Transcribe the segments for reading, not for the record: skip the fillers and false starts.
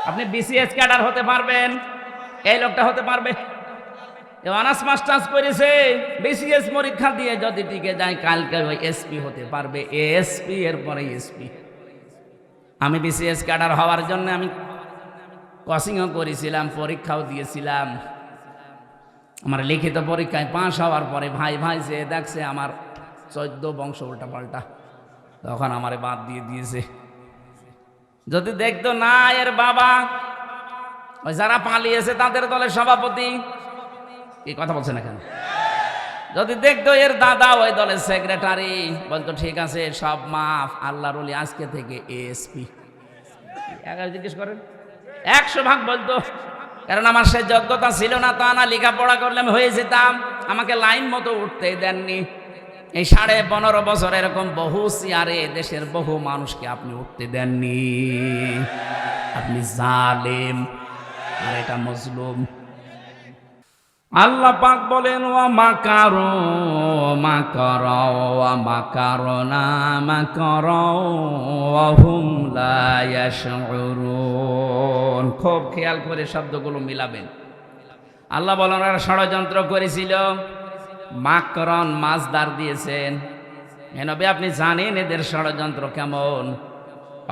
আপনি BCS cadre হতে পারবেন, এই লোকটা হতে পারবে। অনার্স মাস্টার্স করেছে, বিসিএস পরীক্ষা দিয়ে যদি টিকে যায় কালকে ওই এসপি হতে পারবে, এসপি এরপরে এসপি। আমি বিসিএস ক্যাডার হওয়ার জন্য আমি কোচিংও করেছিলাম, পরীক্ষাও দিয়েছিলাম। আমার লিখিত পরীক্ষায় পাশ হওয়ার পরে ভাই ভাই যে দেখছে আমার 14 বংশ উল্টা পাল্টা, তখন আমারে বাদ দিয়ে দিয়েছে। যদি দেখতো না এর বাবা ওই যারা পালিয়েছে তাদের দলের সভাপতি, কি কথা বলছে না কেন, যদি দেখতো এর দাদা ওই দলের সেক্রেটারি, বলতো ঠিক আছে সব মাফ, আল্লাহর ওলি আজকে থেকে এসপি। জিজ্ঞেস করেন 100 ভাগ বলতো, কারণ আমার সে যোগ্যতা ছিল না, তা না লেখাপড়া করলে আমি হয়ে যেতাম। আমাকে লাইন মতো উঠতেই দেননি। এই 15.5 বছর এরকম বহু চেয়ারে দেশের বহু মানুষকে আপনি উঠতে দেননি। আপনি জালেম, আর এটা মজলুম। আল্লাহ পাক বলেন ওয়া মাকারু মাকারা ওয়া মাকারনা মাকারা ওয়া হুম লা ইয়াশউরুন। খুব খেয়াল করে শব্দগুলো মিলাবেন। আল্লাহ বলেন ওরা ষড়যন্ত্র করেছিল, মাকরন মাজদার দিয়েছেন। নবী আপনি জানেন এদের ষড়যন্ত্র কেমন।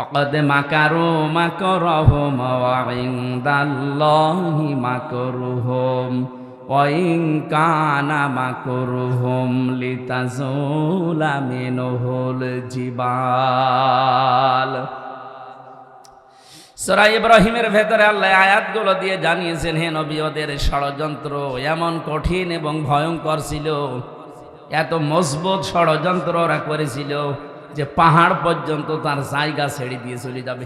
অকদ মাকারু মাকরহুম ওয়া ইনদাল্লাহি মাকরুহুম ওয়া ইন কানা মাকরুহুম লিতাজুলা মিনহুল জিবাল। সূরা ইব্রাহিমের ভেতরে আল্লাহ আয়াতগুলো দিয়ে জানিয়েছেন, হে নবী ওদের ষড়যন্ত্র এমন কঠিন এবং ভয়ঙ্কর ছিল, এত মজবুত ষড়যন্ত্র ওরা করেছিল যে পাহাড় পর্যন্ত তার জায়গা ছেড়ে দিয়ে চলে যাবে।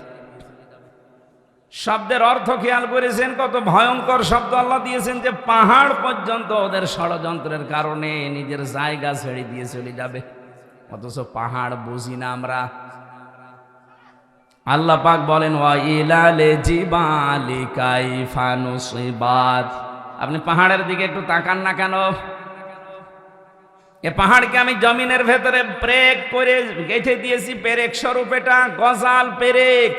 শব্দের অর্থ খেয়াল করেছেন, কত ভয়ঙ্কর শব্দ আল্লাহ দিয়েছেন, যে পাহাড় পর্যন্ত ওদের ষড়যন্ত্রের কারণে নিজের জায়গা ছেড়ে দিয়ে চলে যাবে। অথচ পাহাড় বুঝি না আমরা। আল্লাহ পাক বলেন ওয়া ইলালে জিবালি কাইফা নুসিবাত। আপনি পাহাড়ের দিকে একটু তাকান না কেন? এ পাহাড়কে আমি জমিনের ভেতরে ব্রেক করে গেঁথে দিয়েছি, পেরেক স্বরূপ, এটা গজাল পেরেক।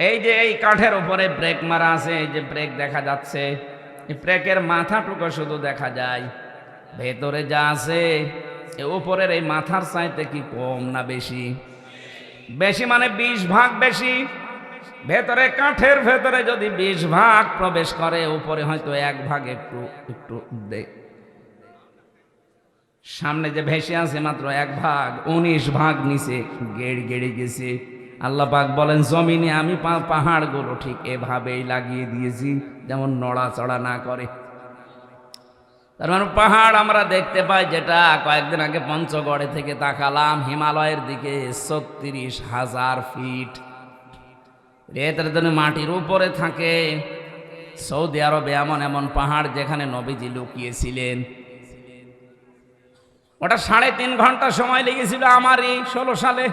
এই যে এই কাঠের উপরে ব্রেক মারা আছে, এই যে ব্রেক দেখা যাচ্ছে, এই ব্রেকের মাথাটুকু শুধু দেখা যায়, ভেতরে যা আছে উপরের এই মাথার চাইতে কি কম না বেশি? বেশি মানে 20 ভাগ বেশি। ভেতরে কাঠের ভেতরে যদি 20 ভাগ প্রবেশ করে, উপরে হয়তো 1 ভাগ একটু একটু সামনে যে ভেসে আছে মাত্র 1 ভাগ, 19 ভাগ নিচে গেড়ে গেছে। আল্লাহ পাক বলেন জমিনে আমি পাহাড়গুলো ঠিক এভাবেই লাগিয়ে দিয়েছি যেমন নড়াচড়া না করে। তার মানে পাহাড় আমরা দেখতে পাই, যেটা কয়েকদিন আগে পঞ্চগড়ে থেকে তাকালাম হিমালয়ের দিকে, 36,000 ফিট। এদের জন্য মাটির উপরে থাকে। সৌদি আরবে এমন এমন পাহাড় যেখানে নবীজি লুকিয়েছিলেন, ওটা 3.5 ঘন্টা সময় লেগেছিল আমারই 16 সালে।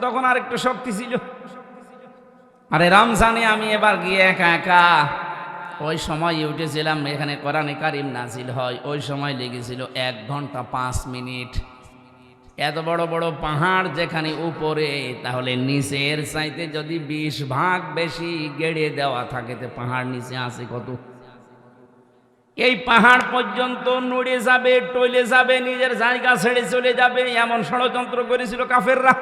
তখন আর একটু শক্তি ছিল। আরে রমজানে আমি এবার গিয়ে একা একা, ওই সময় উঠেছিলাম, এখানে কোরআনে কারিম নাজিল হয়, ওই সময় লেগেছিল 1 ঘন্টা 5 মিনিট। এত বড় বড় পাহাড় যেখানে উপরে, তাহলে নিচের চাইতে যদি 20 ভাগ বেশি গেড়ে দেওয়া থাকে, তো পাহাড় নিচে আছে কত? এই পাহাড় পর্যন্ত নড়ে যাবে, টলে যাবে, নিজের জায়গা ছেড়ে চলে যাবে, এমন ষড়যন্ত্র করেছিল কাফেররা।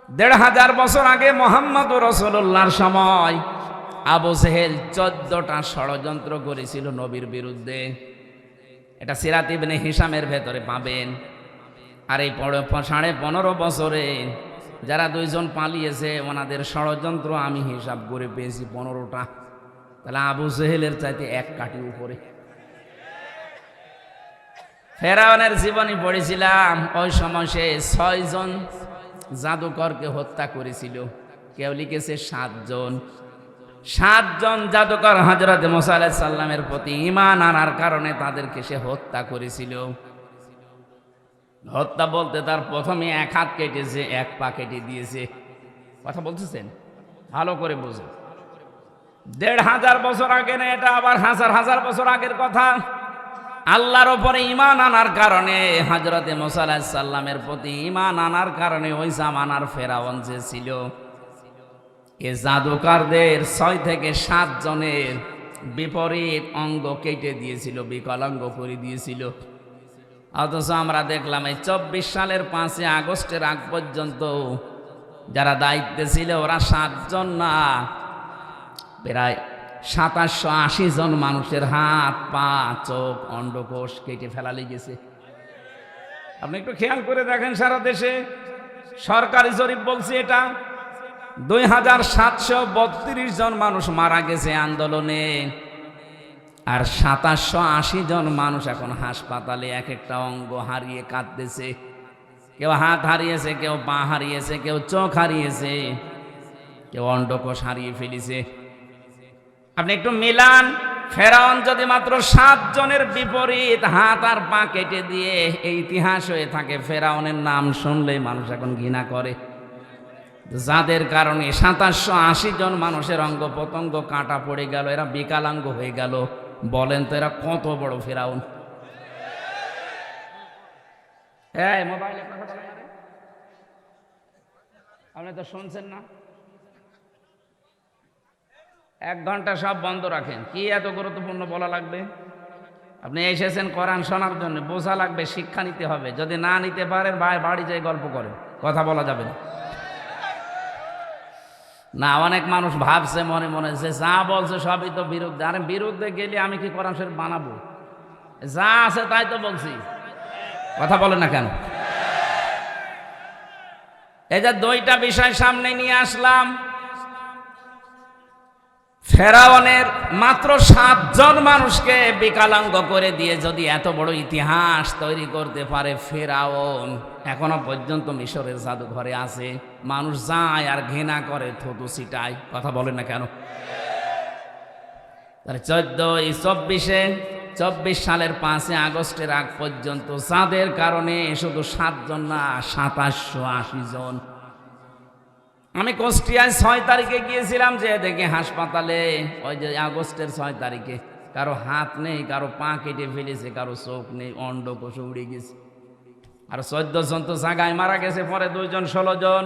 1500 বছর আগে মুহাম্মদ রাসূলুল্লাহর সময় আবু জেহেল 14টা ষড়যন্ত্র করেছিল নবীর বিরুদ্ধে। এটা সিরাত ইবনে হিশামের ভেতরে পাবেন। আর এই 15.5 বছরে যারা 2 জন পালিয়েছে, ওনাদের ষড়যন্ত্র আমি হিসাব করে পেয়েছি 15টা। তাহলে আবু জেহেলের চাইতে 1 কাঠি উপরে। ফেরাউনের জীবনী পড়েছিলাম, ওই সময় সে 6 জন জাদুকরকে হত্যা করেছিল। কেউ লিখেছে 7 জন। 7 জন জাদুকর হযরত মুসা আলাইহিস সালামের প্রতি ঈমান আনার কারণে তাদেরকে সে হত্যা করেছিল। হত্যা বলতে তার প্রথমে 1 হাত কেটেছে, 1 পা কেটে দিয়েছে। কথা বলতেছেন? ভালো করে বুঝুন। 1500 বছর আগে না, এটা আবার হাজার হাজার বছর আগের কথা। আল্লাহর উপরে ঈমান আনার কারণে, হযরত মুসা আলাইহিস সালামের প্রতি ঈমান আনার কারণে ওই জামানার ফেরাউন যে ছিল, এ জাদুকারদের 6 থেকে 7 জনের বিপরীত অঙ্গ কেটে দিয়েছিল, বিকলাঙ্গ করে দিয়েছিল। অথচ আমরা দেখলাম এই 24 সালের 5 আগস্টের আগ পর্যন্ত যারা দায়িত্বে ছিল ওরা 7 জন না, প্রায় 2780 জন মানুষের হাত, পা, চোখ, অন্ডকোষ কেটে ফেলা লেগেছে। আপনি একটু খেয়াল করে দেখেন, সারা দেশে সরকারি জরিপ বলছে এটা 2732 জন মানুষ মারা গেছে আন্দোলনে, আর 2780 জন মানুষ এখন হাসপাতালে এক একটা অঙ্গ হারিয়ে কাঁদতেছে। কেউ হাত হারিয়েছে, কেউ পা হারিয়েছে, কেউ চোখ হারিয়েছে, কেউ অন্ডকোষ হারিয়ে ফেলেছে। আপনি একটু মিলান, ফেরাউন যদি মাত্র 7 জনের বিপরীত হাত আর পা কেটে দিয়ে এই ইতিহাস হয়ে থাকে, ফেরাউনের নাম শুনলেই মানুষ এখন ঘৃণা করে। যাদের কারণে 2780 জন মানুষের অঙ্গ প্রত্যঙ্গ কাটা পড়ে গেল, এরা বিকলাঙ্গ হয়ে গেল, বলেন তো এরা কত বড় ফেরাউন? এই মোবাইলে কথা বলেন না রে, আপনি তো শুনছেন না। 1 ঘন্টা সব বন্ধ রাখেন। কি এত গুরুত্বপূর্ণ বলা লাগবে? আপনি এসেছেন কোরআন শোনার জন্য, বোঝা লাগবে, শিক্ষা নিতে হবে। যদি না নিতে পারেন ভাই বাড়ি যেয়ে গল্প করেন, কথা বলা যাবে না। না, অনেক মানুষ ভাবছে মনে মনে যে যা বলছে সবই তো বিরুদ্ধে। আরে বিরুদ্ধে গেলে আমি কি কোরআন শরীফ বানাবো? যা আছে তাই তো বলছি, কথা বলেন না কেন? এই যে 2টা বিষয় সামনে নিয়ে আসলাম, ফেরাউনের মাত্র 7 জন মানুষকে বিকলাঙ্গ করে দিয়ে যদি এত বড় ইতিহাস তৈরি করতে পারে ফেরাউন, এখনো পর্যন্ত মিশরের জাদুঘরে আছে, মানুষ যায় আর ঘৃণা করে, থুতু ছিটায়, কথা বলেন না কেন? তাহলে 24 সালের 5 আগস্টের আগ পর্যন্ত যাদের কারণে শুধু 7 জন না, 2780 জন। আমি কুষ্টিয়ায় 6 তারিখে গিয়েছিলাম, যে দেখে হাসপাতালে ওই যে আগস্টের 6 তারিখে কারো হাত নেই, কারো পা কেটে ফেলেছে, কারো চোখ নেই, অন্ডকোষ উড়ে গেছে, আর 14 জন তো জায়গায় মারা গেছে, পরে 2 জন 16 জন।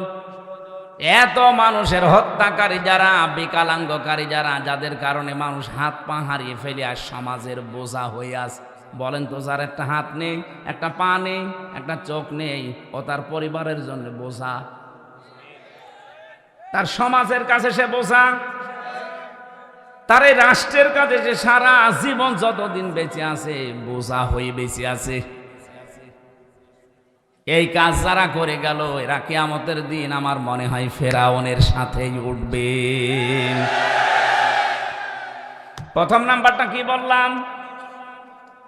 এত মানুষের হত্যাকারী যারা, বিকলাঙ্গকারী যারা, যাদের কারণে মানুষ হাত পা হারিয়ে ফেলে আর সমাজের বোঝা হয়ে আছে। বলেন তো, যার একটা হাত নেই, একটা পা নেই, একটা চোখ নেই, ও তার পরিবারের জন্য বোঝা, তার সমাজের কাছে সে বোঝা, তার এই রাষ্ট্রের কাছে সে সারা জীবন যতদিন বেঁচে আছে বোঝা হয়ে বেঁচে আছে। এই কাজ যারা করে গেল, এরা কিয়ামতের দিন আমার মনে হয় ফেরাউনের সাথেই উঠবে। প্রথম নাম্বারটা কি বললাম?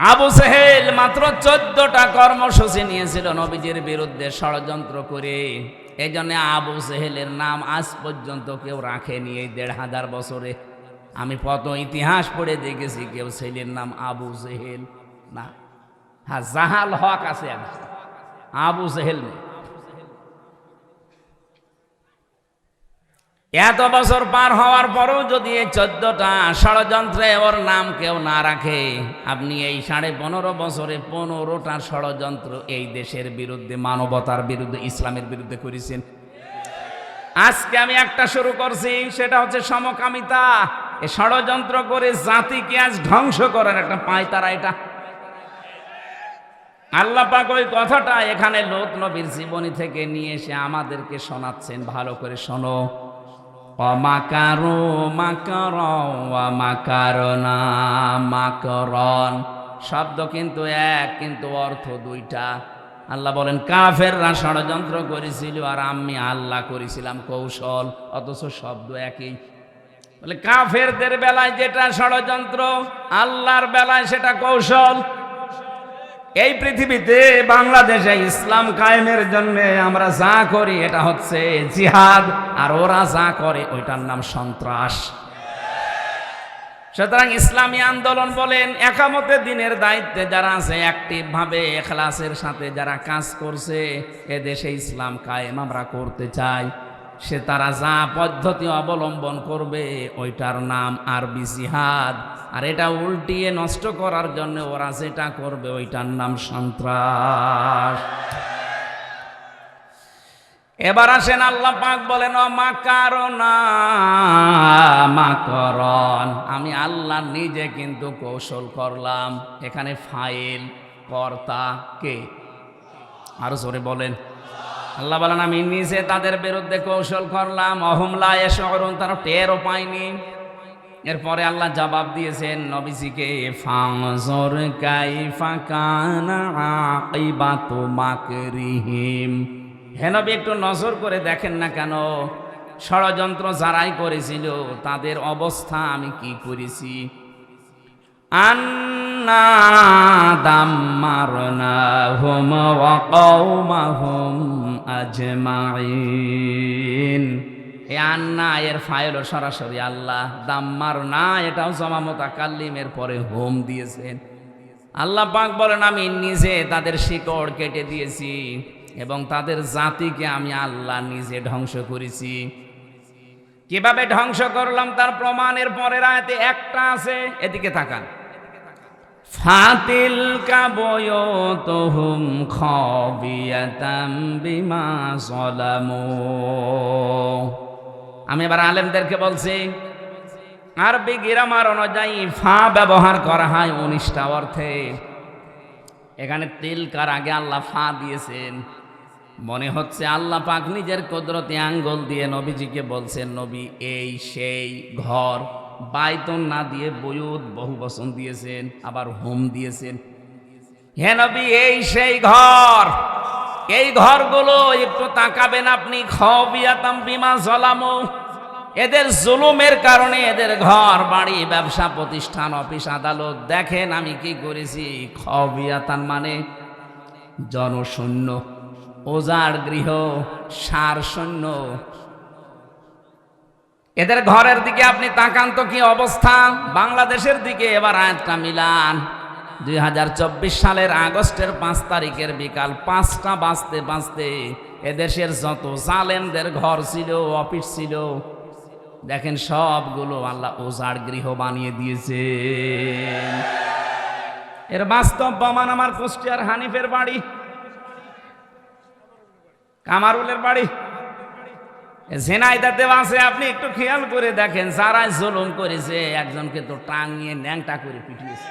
আবু জেহেল মাত্র 14টা কর্মসূচি নিয়েছিল নবীজির বিরুদ্ধে ষড়যন্ত্র করে। এই জন্য আবু জেহেলের নাম আজ পর্যন্ত কেউ রাখেনি এই 1500 বছরে। আমি কত ইতিহাস পড়ে দেখেছি, কেউ ছেলের নাম আবু জেহেল না। হ্যাঁ, জাহাল হক আছে, আবু জেহেল নেই। এত বছর পার হওয়ার পরও যদি এই 14টা ষড়যন্ত্রে ওর নাম কেউ না রাখে, আপনি এই 15.5 বছরে 15টা ষড়যন্ত্র এই দেশের বিরুদ্ধে, মানবতার বিরুদ্ধে, ইসলামের বিরুদ্ধে করেছেন। আজকে আমি একটা শুরু করছি, সেটা হচ্ছে সমকামিতা। এই ষড়যন্ত্র করে জাতিকে আজ ধ্বংস করার একটা পায়তারা এটা। আল্লাহ পাক ওই কথাটা এখানে লূত নবীর জীবনী থেকে নিয়ে এসে আমাদেরকে শোনাচ্ছেন। ভালো করে শোনো। অমাকারু মাকর ওয়া মাকারনা মাকরন, শব্দ কিন্তু এক, কিন্তু অর্থ 2টা। আল্লাহ বলেন কাফেররা ষড়যন্ত্র করেছিল আর আমি আল্লাহ করেছিলাম কৌশল, অথচ শব্দ একই। বলে কাফেরদের বেলায় যেটা ষড়যন্ত্র, আল্লাহর বেলায় সেটা কৌশল। এই পৃথিবীতে বাংলাদেশে ইসলাম কায়েমের জন্য আমরা যা করি এটা হচ্ছে জিহাদ, আর ওরা যা করে ওইটার নাম সন্ত্রাস। সুতরাং ইসলামী আন্দোলন বলেন, একামতে দিনের দায়িত্বে যারা আছে, অ্যাক্টিভ ভাবে ইখলাসের সাথে যারা কাজ করছে, এদেশে ইসলাম কায়েম আমরা করতে চাই, সে তারা যা পদ্ধতি অবলম্বন করবে ওইটার নাম আরবি জিহাদ, আর এটা উল্টিয়ে নষ্ট করার জন্য ওরা যেটা করবে ওইটার নাম সন্ত্রাস। এবার আসেন আল্লাহ পাক বলেন মাকারনা মাকরন, আমি আল্লাহ নিজে কিন্তু কৌশল করলাম। এখানে ফাইল কর্তা কে? আরো জোরে বলেন। আল্লাহ বলেন আমি নিজে তাদের বিরুদ্ধে কৌশল করলাম। অহুম লা ইয়াশউরুন, তারা টেরও পায়নি। এরপরে আল্লাহ জবাব দিয়েছেন নবীজিকে, ফানজুর কাইফা কানা আকিবাতু মাকরিহিম। হে নবী, একটু নজর করে দেখেন না কেন ষড়যন্ত্র যারাই করেছিল তাদের অবস্থা আমি কি করেছি। আন্না দাম্মারনাহুম ওয়া কওমাহুম আজমাইন। এই আন্না এর ফাইল সরাসরি আল্লাহ, দাম্মার না এটাও জমা মুতাকাল্লিমের পরে হোম দিয়েছেন। আল্লাহ পাক বলেন আমি নিজে তাদের শিকড় কেটে দিয়েছি এবং তাদের জাতিকে আমি আল্লাহ নিজে ধ্বংস করেছি। কিভাবে ধ্বংস করলাম তার প্রমাণের পরের আয়াতে একটা আছে, এদিকে তাকান। ফাতিল কাবয়তুহুম খাবিয়াতাম বিমা যালামু। আমি এবার আলেমদেরকে বলছি, আরবি গ্রামার অনুযায়ী ফা ব্যবহার করা হয় 19টা অর্থে। এখানে তিলকার আগে আল্লাহ ফা দিয়েছেন। মনে হচ্ছে আল্লাহ পাক নিজের কুদরতি আঙ্গুল দিয়ে নবীজিকে বলছেন, নবী এই সেই ঘর। বাইতুন না দিয়ে বয়ুত বহু বচন দিয়েছেন, আবার হোম দিয়েছেন। হে নবী এই সেই ঘর, এই ঘরগুলো একটু তাকাবেন আপনি। খাবিয়াতাম বিমা যালামু, এদের জুলুমের কারণে এদের ঘর বাড়ি ব্যবসা প্রতিষ্ঠান অফিস আদালত দেখেন আমি কি করেছি। খাবিয়াতান মানে জনশূন্য, ওজার গৃহ, সার শূন্য। এদের ঘরের দিকে আপনি তাকান তো কি অবস্থা। বাংলাদেশের দিকে এবার আয়াতটা মিলান। 2024 সালের আগস্টের 5 তারিখের বিকাল 5টা বাজতে বাজতে এদেশের যত জালেমদের ঘর ছিল অফিস ছিল দেখেন সবগুলো আল্লাহ ওজার গৃহ বানিয়ে দিয়েছে। এর বাস্তব প্রমাণ আমার কুষ্টিয়ার হানিফের বাড়ি, কামারুলের বাড়ি, ঝিনাইদহে আছে। আপনি একটু খেয়াল করে দেখেন, যারা জুলুম করেছে একজনকে তো টাঙিয়ে ন্যাংটা করে পিটিয়েছে।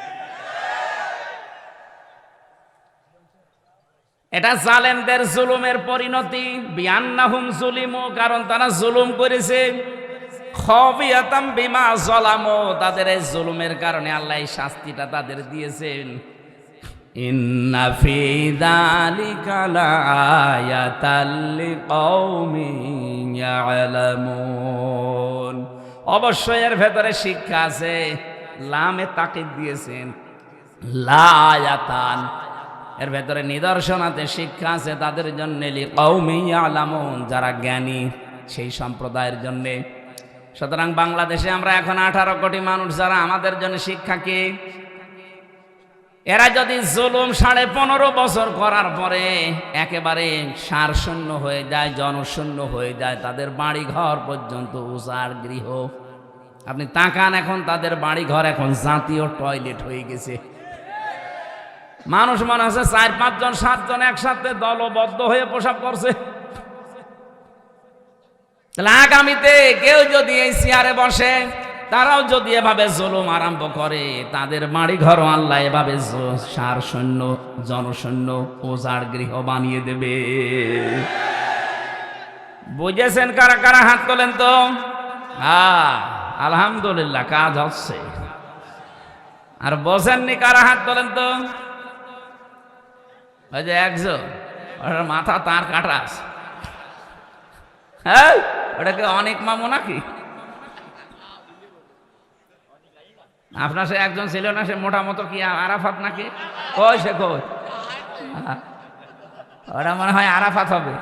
এটা জালেমদের জুলুমের পরিণতি। বিআন্নাহুম যুলিমু, কারণ তারা জুলুম করেছে। খাবিয়াতাম বিমা যালামু, তাদের এই জুলুমের কারণে আল্লাহ এই শাস্তিটা তাদের দিয়েছেন। ইন্না ফি যালিকা লাআয়াতাল লিকাওমিন ইয়ালামুন, অবশ্যই এর ভেতরে শিক্ষা আছে। লামে তাকিদ দিয়েছেন, লাআয়াতান, এর ভেতরে নিদর্শন আছে, শিক্ষা আছে তাদের জন্য। লিকাওমিন ইয়ালামুন, যারা জ্ঞানী সেই সম্প্রদায়ের জন্য। সুতরাং বাংলাদেশে আমরা এখন 18 কোটি মানুষ, যারা আমাদের জন্য শিক্ষা কি? এরা যদি জুলুম 15.5 বছর করার পরে একেবারে সারশূন্য হয়ে যায়, জনশূন্য হয়ে যায়, তাদের বাড়ি ঘর পর্যন্ত উজাড় গৃহ। আপনি তাকান, এখন তাদের বাড়ি ঘর এখন জাতীয় টয়লেট হয়ে গেছে। মানুষ মনে হচ্ছে 4-5 জন 7 জন একসাথে দলবদ্ধ হয়ে প্রসাব করছে। তাহলে আগামীতে কেউ যদি এই চেয়ারে বসে, তারাও যদি এভাবে জুলুম আরম্ভ করে, তাদের বাড়ি ঘর আল্লাহ এভাবে সার শূন্য জনশূন্য ওজাড় গৃহ বানিয়ে দেবে। বুঝেছেন কারা কারা? হাত তোলেন তো। আলহামদুলিল্লাহ, কাজ হচ্ছে। আর বোঝেননি কারা? হাত তোলেন তো। ওই যে একজন, ওটার মাথা তার কাটা আছে। হ্যাঁ, ওটাকে অনেক মামু নাকি? আপনার সে একজন ছিল না, সে মোটা মতো কি আরাফাত নাকি? কই সে কই? ওরা মনে হয় আরাফাত হবে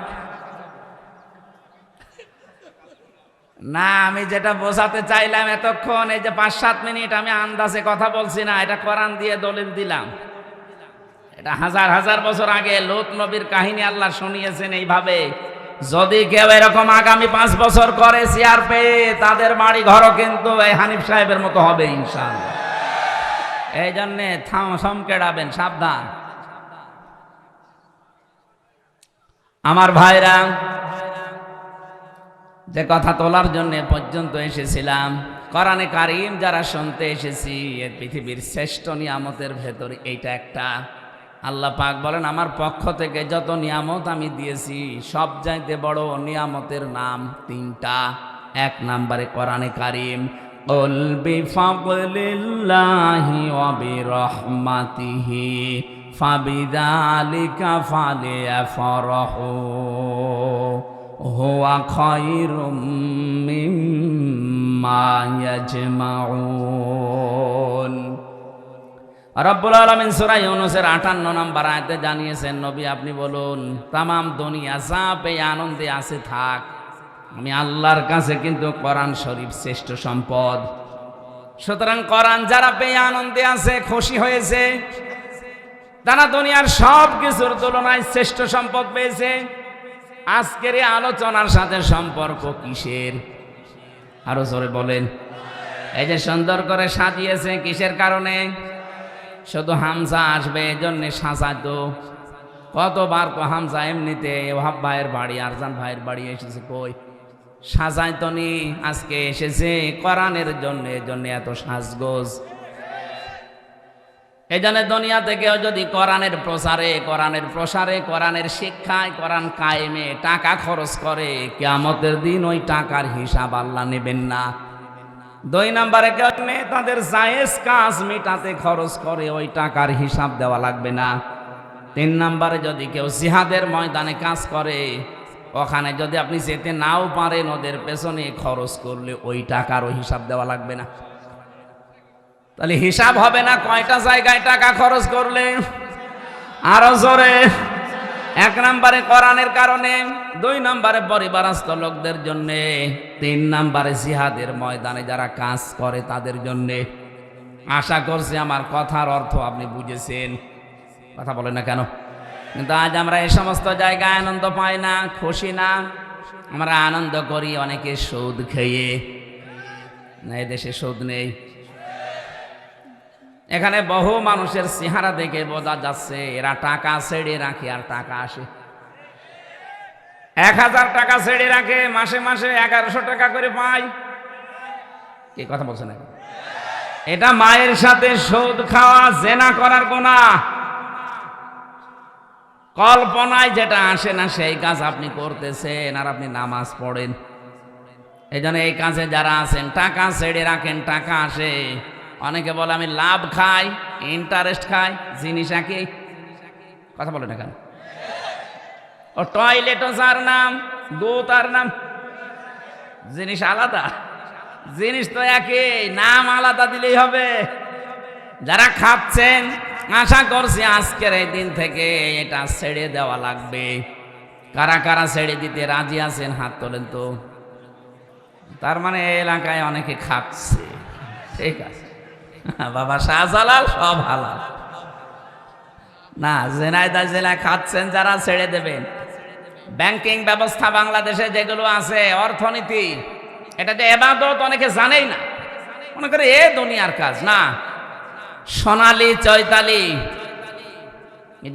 না। আমি যেটা বোঝাতে চাইলাম এতক্ষণ, এই যে 5-7 মিনিট আমি আন্দাজে কথা বলছি না, এটা কোরআন দিয়ে দলিল দিলাম। এটা হাজার হাজার বছর আগে লূত নবীর কাহিনী আল্লাহ শুনিয়েছেন এইভাবে। যদি কেউ এরকম আগামী 5 বছর করে চেয়ার পেয়ে, তাদের বাড়ি ঘরও কিন্তু এই হানিফ সাহেবের মতো হবে ইনশাআল্লাহ। এই জন্যে সমকেড়াবেন, সাবধান। আমার ভাইরা, যে কথা তোলার জন্য পর্যন্ত এসেছিলাম, কোরআনে কারীম যারা শুনতে এসেছি, এর পৃথিবীর শ্রেষ্ঠ নিয়ামতের ভেতর এইটা একটা। আল্লাহ পাক বলেন, আমার পক্ষ থেকে যত নিয়ামত আমি দিয়েছি সব চাইতে বড় নিয়ামতের নাম তিনটা। এক নম্বরে কোরআনে কারীম, কুল বিফাদলিল্লাহি ওয়া বিরহমাতিহি ফাবিযালিকা ফালিয়াফরাহু হুয়া খায়রুম মিম্মা ইয়াজমাউন। রব্বুল আলামিন সূরা ইউনূসের 58 নম্বর আয়াতে জানিয়েছেন, নবী আপনি বলুন, তামাম দুনিয়া যা পেয়ে আনন্দে আছে থাক, আমি আল্লাহর কাছে কিন্তু কোরআন শরীফ শ্রেষ্ঠ সম্পদ। সুতরাং কোরআন যারা পেয়ে আনন্দে আছে, খুশি হয়েছে, তারা দুনিয়ার সব কিছুর তুলনায় শ্রেষ্ঠ সম্পদ পেয়েছে। আজকের এই আলোচনার সাথে সম্পর্ক কিসের? আরো জোরে বলেন। এই যে সুন্দর করে সাজিয়েছে, কিসের কারণে? শুধু হামজা আসবে এজন্য সাজাতো। কতবার তো হামজা এমনিতে ওহাব ভাইয়ের বাড়ি, আরজান ভাইয়ের বাড়ি এসেছে, কই সাজাইতো নি, আজকে এসেছে কোরআনের জন্য, এজন্য এত সাজগোজ। এই জন্য দুনিয়া থেকেও যদি কোরআনের প্রসারে, কোরআনের শিক্ষায়, কোরআন কায়েমে টাকা খরচ করে, কিয়ামতের দিন ওই টাকার হিসাব আল্লাহ নেবেন না। দুই নম্বরে কেউ তাদের জায়েজ কাজ মেটাতে খরচ করে, ওই টাকার হিসাব দেওয়া লাগবে না। তিন নম্বরে যদি কেউ জিহাদের ময়দানে কাজ করে, ওখানে যদি আপনি যেতে নাও পারেন, ওদের পেছনে খরচ করলে ওই টাকারও হিসাব দেওয়া লাগবে না। তাহলে হিসাব হবে না কয়টা জায়গায় টাকা খরচ করলে। আরো জোরে। এক নম্বরে কোরআনের কারণে, দুই নম্বরে পরিবারস্থ লোকদের জন্যে, তিন নম্বরে জিহাদের ময়দানে যারা কাজ করে তাদের জন্যে। আশা করছি আমার কথার অর্থ আপনি বুঝেছেন। কথা বলেন না কেন? কিন্তু আজ আমরা এই সমস্ত জায়গায় আনন্দ পাই না, খুশি না। আমরা আনন্দ করি অনেকে সুদ খেয়ে। না, এদেশে সুদ নেই। এখানে বহু মানুষের চেহারা দেখে বোঝা যাচ্ছে এরা টাকা ছেড়ে রাখে আর টাকা আসে। 1000 টাকা ছেড়ে রাখে, মাসে মাসে 1100 টাকা করে পায়। কি কথা বলছেন? এটা মায়ের সাথে সুদ খাওয়া, জেনা করার গুনাহ। কল্পনায় যেটা আসে না সেই কাজ আপনি করতেছেন, আর আপনি নামাজ পড়েন। এই জন্য এই কাজে যারা আছেন, টাকা ছেড়ে রাখেন, টাকা আসে। অনেকে বলে আমি লাভ খাই, ইন্টারেস্ট খাই, জিনিস একই। কথা বলে না কেন? ও টয়লেটও যার নাম, গো তার নাম, জিনিস আলাদা। জিনিস তো একই, নাম আলাদা দিলেই হবে। যারা খাচ্ছেন, আশা করছি আজকের এই দিন থেকে এটা ছেড়ে দেওয়া লাগবে। কারা কারা ছেড়ে দিতে রাজি আছেন হাত তোলেন তো। তার মানে এই এলাকায় অনেকে খাচ্ছে। ঠিক আছে বাবা, শাহজালাল সব হালাল না। জেনাইদা জেলা খাচ্ছেন যারা, ছেড়ে দেবেন। ব্যাংকিং ব্যবস্থা বাংলাদেশে যেগুলো আছে, অর্থনীতি, এটা যে ইবাদত অনেকে জানেই না, মনে করে এ দুনিয়ার কাজ না। সোনালী, চৈতালি,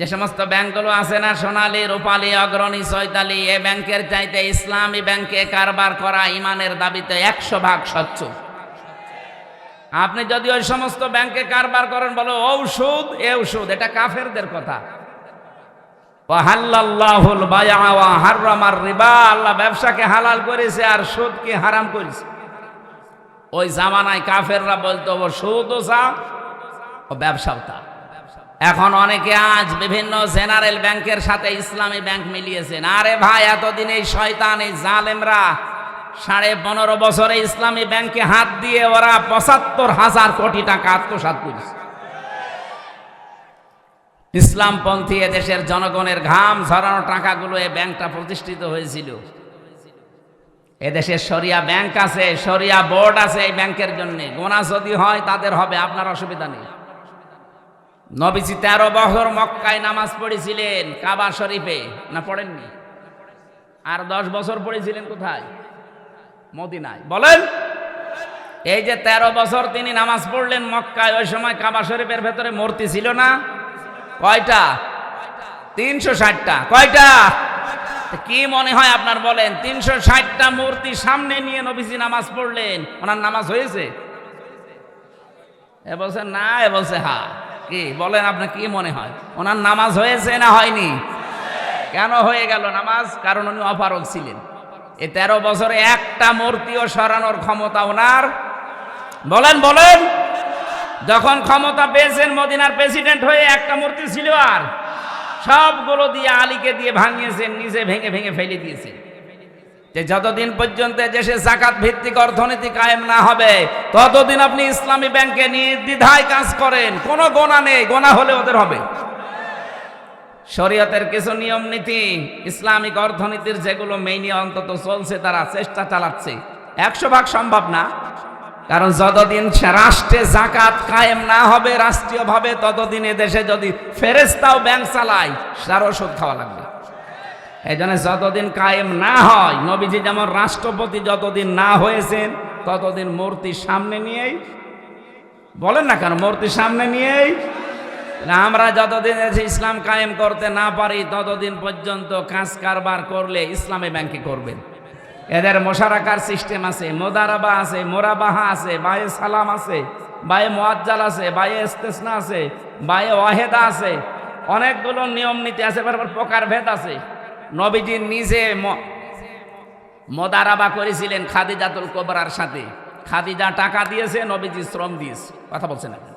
যে সমস্ত ব্যাংকগুলো আছে না, সোনালী, রূপালী, অগ্রণী, চৈতালি, এ ব্যাংকের চাইতে ইসলামী ব্যাংকে কারবার করা ইমানের দাবিতে 100 ভাগ স্বচ্ছ। আপনি যদি ওই সমস্ত ব্যাংকে কারবার করেন, বলো ঔষধ এ ঔষধ, এটা কাফেরদের কথা। ওয়াহাল্লাল্লাহুল বাইআ ওয়া হাররামার রিবা, আল্লাহ ব্যবসাকে হালাল করেছে আর সুদকে হারাম করেছে। ওই জামানায় কাফেররা বলতো ও সুদও চা, ও ব্যবসাও তা। এখন অনেকে আজ বিভিন্ন জেনারেল ব্যাংকের সাথে ইসলামী ব্যাংক মিলিয়েছেন। আরে ভাই, এতদিন এই শয়তান, এই জালেমরা 15.5 বছরে ইসলামী ব্যাংকে হাত দিয়ে ওরা 75,000 কোটি টাকা আত্মসাৎ করেছে। ইসলামপন্থী এদেশের জনগণের ঘাম ঝরানো টাকাগুলো এই ব্যাংকটা প্রতিষ্ঠিত হয়েছিল। এদেশের শরিয়া ব্যাংক আছে, শরিয়া বোর্ড আছে এই ব্যাংকের জন্য। গোনা যদি হয় তাদের হবে, আপনার অসুবিধা নেই। নবীজি 13 বছর মক্কায় নামাজ পড়েছিলেন, কাবা শরীফে, না পড়েননি? আর 10 বছর পড়েছিলেন কোথায়? মদিনায়। বলেন, এই যে 13 বছর তিনি নামাজ পড়লেন মক্কায়, ওই সময় কাবা শরীফের ভেতরে মূর্তি ছিল না? কয়টা? 360টা। কয়টা? কি মনে হয় আপনার বলেন? 360টা মূর্তি সামনে নিয়ে নবীজি নামাজ পড়লেন, ওনার নামাজ হয়েছে? এ বলছে না, এ বলছে হা। কি বলেন, আপনার কি মনে হয় ওনার নামাজ হয়েছে না হয়নি? কেন হয়ে গেল নামাজ? কারণ উনি অপারগ ছিলেন। এই 13 বছরে একটা মূর্তিও সরানোর ক্ষমতা ওনার। বলেন বলেন, যখন ক্ষমতা পেয়েছেন মদিনার প্রেসিডেন্ট হয়ে, একটা মূর্তি ছিল আর সবগুলো দিয়ে আলীকে দিয়ে ভাঙিয়েছেন, নিজে ভেঙে ভেঙে ফেলে দিয়েছেন। যে যতদিন পর্যন্ত দেশে যাকাত ভিত্তিক অর্থনীতি কায়েম না হবে, ততদিন আপনি ইসলামী ব্যাংকে নির্দ্বিধায় কাজ করেন, কোনো গোনা নেই, গোনা হলে ওদের হবে। শরীয়তের কিছু নিয়ম নীতি, ইসলামিক অর্থনীতির যেগুলো মেইনি অন্তত চলছে, তারা চেষ্টা চালাচ্ছে। 100% সম্ভব না, কারণ যতদিন রাষ্ট্রে যাকাত কায়েম না হবে রাষ্ট্রীয়ভাবে, ততদিন দেশে যদি ফেরেশতাও ব্যাংক চালায়, তারও সুদ খাওয়া লাগবে। এই জন্য যতদিন কায়েম না হয়, নবীজি যেমন রাষ্ট্রপতি যতদিন না হয়েছেন, ততদিন মূর্তির সামনে নিয়েই, বলেন না কেন, মূর্তির সামনে নিয়েই আমরা যতদিন ইসলাম কায়েম করতে না পারি, ততদিন পর্যন্ত কাজ কারবার করলে ইসলামী ব্যাংকে করবেন। এদের মোশারাকার সিস্টেম আছে, মোদারাবা আছে, মোরাবাহা আছে, বায়ে সালাম আছে, বায়ে মুআজ্জাল আছে, বায়ে ইস্তেসনা আছে, বায়ে ওয়াহেদা আছে, অনেকগুলো নিয়ম নীতি আছে, প্রকার ভেদ আছে। নবীজি নিজে মোদারাবা করেছিলেন খাদিজাতুল কুবরার সাথে। খাদিজা টাকা দিয়েছে, নবীজি শ্রম দিয়েছে। কথা বলছেন আপনি?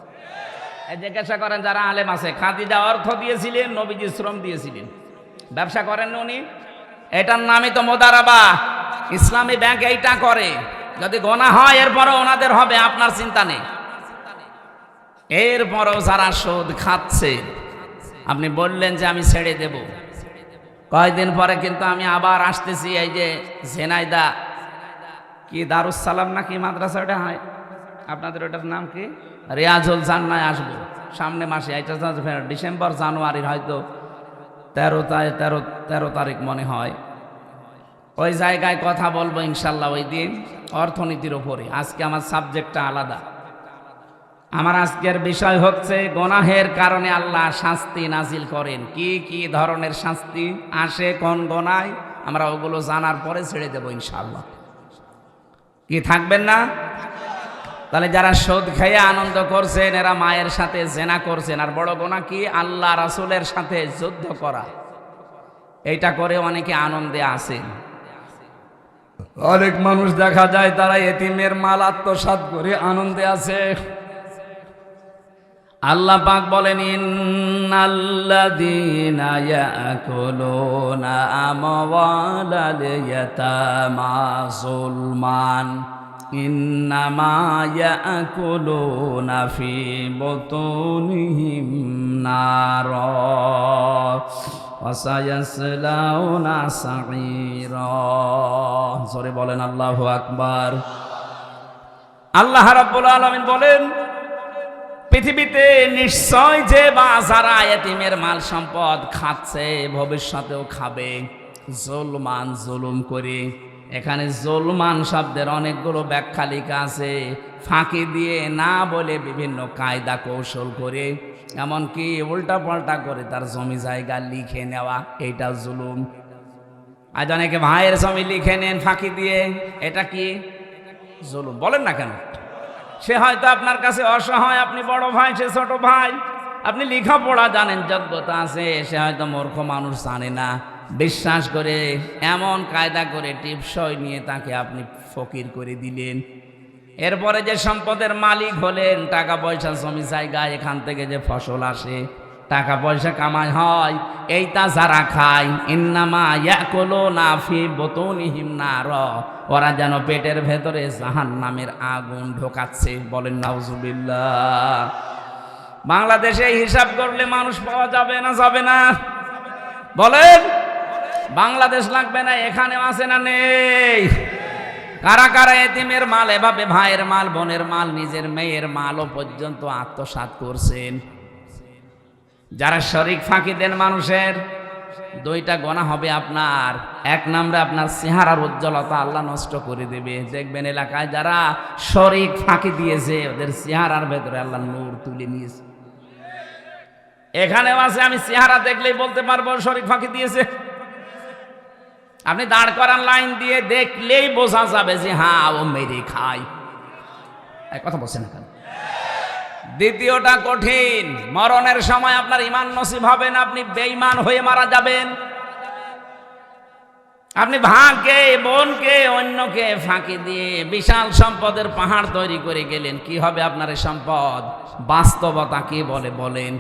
জিজ্ঞাসা করেন যারা আলেম আছে, খাদিজা অর্থ দিয়েছিলেন, নবীজি শ্রম দিয়েছিলেন। ব্যবসা করেন উনি, এটার নামই তো মোদারাবা। ইসলামী ব্যাংক এইটা করে। যদি গোনা হয় এরপরও ওনাদের হবে, আপনার চিন্তা নেই। এরপরও যারা সুদ খাচ্ছে, আপনি বললেন যে আমি ছেড়ে দেব, কয়েকদিন পরে কিন্তু আমি আবার আসতেছি। এই যে ঝেনাইদা কি দারুস সালাম নাকি মাদ্রাসা, ওটা হয় আপনাদের, ওটার নাম কি, রিয়াজুল জান্নায় আসবো সামনে মাসে। এটা ডিসেম্বর জানুয়ারির হয়তো 13 তারিখ মনে হয়। ওই জায়গায় কথা বলবো ইনশাল্লাহ ওই দিন, অর্থনীতির ওপরে। আজকে আমার সাবজেক্টটা আলাদা। আমার আজকের বিষয় হচ্ছে গোনাহের কারণে আল্লাহ শাস্তি নাজিল করেন। কি কি ধরনের শাস্তি আসে কোন গোনায়, আমরা ওগুলো জানার পরে ছেড়ে দেবো ইনশাল্লাহ। কি থাকবেন না? তাহলে যারা সুদ খেয়ে আনন্দ করছেন, এরা মায়ের সাথে জেনা করছেন। আর বড় গোনা কি? আল্লাহ রাসূলের সাথে যুদ্ধ করা। এইটা করে অনেকে আনন্দে আছেন। অনেক মানুষ দেখা যায় তারা এতিমের মাল আত্মসাৎ করে আনন্দে আছে। আল্লাহ পাক বলেন, ইন্নাল্লাযীনা ইয়াকুলুনা আমওয়ালাল ইয়াতামা যুলমান ইন্নামা ইয়াকুলুনা ফি বুতুনিহিম নারা ওয়া সায়াসলাউনা সাঈরা। জোরে বলেন আল্লাহু আকবার। আল্লাহ রাব্বুল আলামিন বলেন, পৃথিবীতে নিশ্চয় যে বা যারা এতিমের মাল সম্পদ খাচ্ছে, ভবিষ্যতেও খাবে, জুলমান জুলুম করে। এখানে জুলমান শব্দের অনেকগুলো ব্যাখ্যা লেখা আছে। ফাঁকি দিয়ে, না বলে, বিভিন্ন কায়দা কৌশল করে, এমনকি উল্টা পাল্টা করে তার জমি জায়গা লিখে নেওয়া, এইটা জুলুম। আজ অনেকে ভাইয়ের জমি লিখে নেন ফাঁকি দিয়ে, এটা কি জুলুম? বলেন না কেন? সে হয়তো আপনার কাছে অসহায়, আপনি বড় ভাই, সে ছোট ভাই, আপনি লেখাপড়া জানেন, যোগ্যতা আছে, সে হয়তো মূর্খ মানুষ, জানে না, বিশ্বাস করে এমন কায়দা করে টিপসই নিয়ে তাকে আপনি ফকির করে দিলেন। এরপরে যে সম্পদের মালিক হলেন, টাকা পয়সা, জমি জায়গা, এখান থেকে যে ফসল আসে, টাকা পয়সা কামাই হয়, এইটা যারা খায়, ইন্নামা ইয়াকুলুনা ফি বুতুনিহিম নারা, ওরা যেন পেটের ভেতরে জাহান্নামের আগুন ঢোকাচ্ছে। বলেন নাউজুবিল্লাহ। বাংলাদেশে হিসাব করলে মানুষ পাওয়া যাবে না, যাবে না? বলেন, বাংলাদেশ লাগবে না? এখানে আছে না নেই? কারা কারা এতিমের মাল, এভাবে ভাইয়ের মাল, বোনের মাল, নিজের মেয়ের মালও পর্যন্ত আত্মসাৎ করছেন? যারা শরীক ফাঁকি দেন মানুষের, দুইটা গোনা হবে আপনার। এক নম্বরে আপনার চেহারার উজ্জ্বলতা আল্লাহ নষ্ট করে দেবে। দেখবেন এলাকায় যারা শরীক ফাঁকি দিয়েছে, ওদের চেহারার ভেতরে আল্লাহ নূর তুলে নিয়েছে। এখানেও আছে, আমি চেহারা দেখলেই বলতে পারবো শরীক ফাঁকি দিয়েছে। আপনি দাঁড় করান লাইন দিয়ে, দেখলেই বোঝা যাবে যে হ্যাঁ ও মেরে খায়। এই কথা বলছেন না কেন? দ্বিতীয়টা কঠিন, মরণের সময় আপনার ঈমান নসিব হবে না, আপনি বেঈমান হয়ে মারা যাবেন। আপনি ভাগকে, বোনকে, অন্যকে ফাঁকি দিয়ে বিশাল সম্পদের পাহাড় তৈরি করে গেলেন, কি হবে আপনার এই সম্পদ? বাস্তবতা কি বলে বলেন?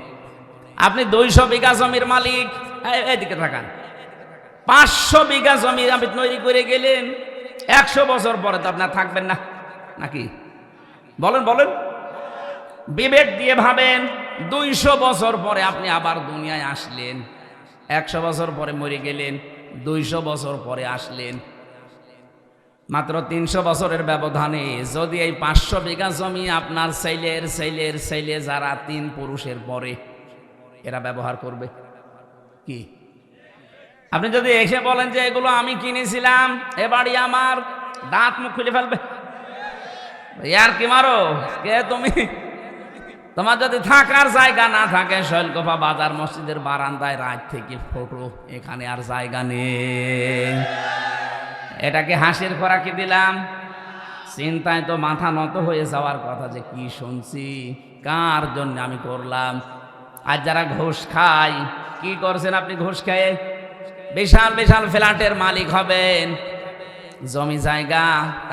আপনি 200 বিঘা জমির মালিক, এদিকে থাকান, 500 বিঘা জমি আপনি তৈরি করে গেলেন, 100 বছর পরে তো আপনার থাকবেন না নাকি? বলেন বলেন, বিবেক দিয়ে ভাবেন। 200 বছর পরে আপনি আবার দুনিয়ায় আসলেন, 100 বছর পরে মরে গেলেন, 200 বছর পরে আসলেন, মাত্র 300 বছরের ব্যবধানে যদি এই 500 বিঘা জমি আপনার ছেলের ছেলের ছেলে, যারা 3 পুরুষের পরে, এরা ব্যবহার করবে কি? আপনি যদি এসে বলেন যে এগুলো আমি কিনেছিলাম, এ বাড়ি আমার, দাঁত মুখ খুলে ফেলবে। ইয়ার কি মারো কে তুমি? তোমার যদি থাকার জায়গা না থাকে, শৈলকুপা বাজার মসজিদের বারান্দায় রাত থেকে ফটো, এখানে আর জায়গা নেই। এটাকে হাসির খোরাকি দিলাম? চিন্তায় তো মাথা নত হয়ে যাওয়ার কথা, যে কি শুনছি, কার জন্য আমি করলাম। আর যারা ঘুষ খায়, কি করছেন আপনি? ঘুষ খেয়ে বিশাল বিশাল ফ্ল্যাটের মালিক হবেন, জমি জায়গা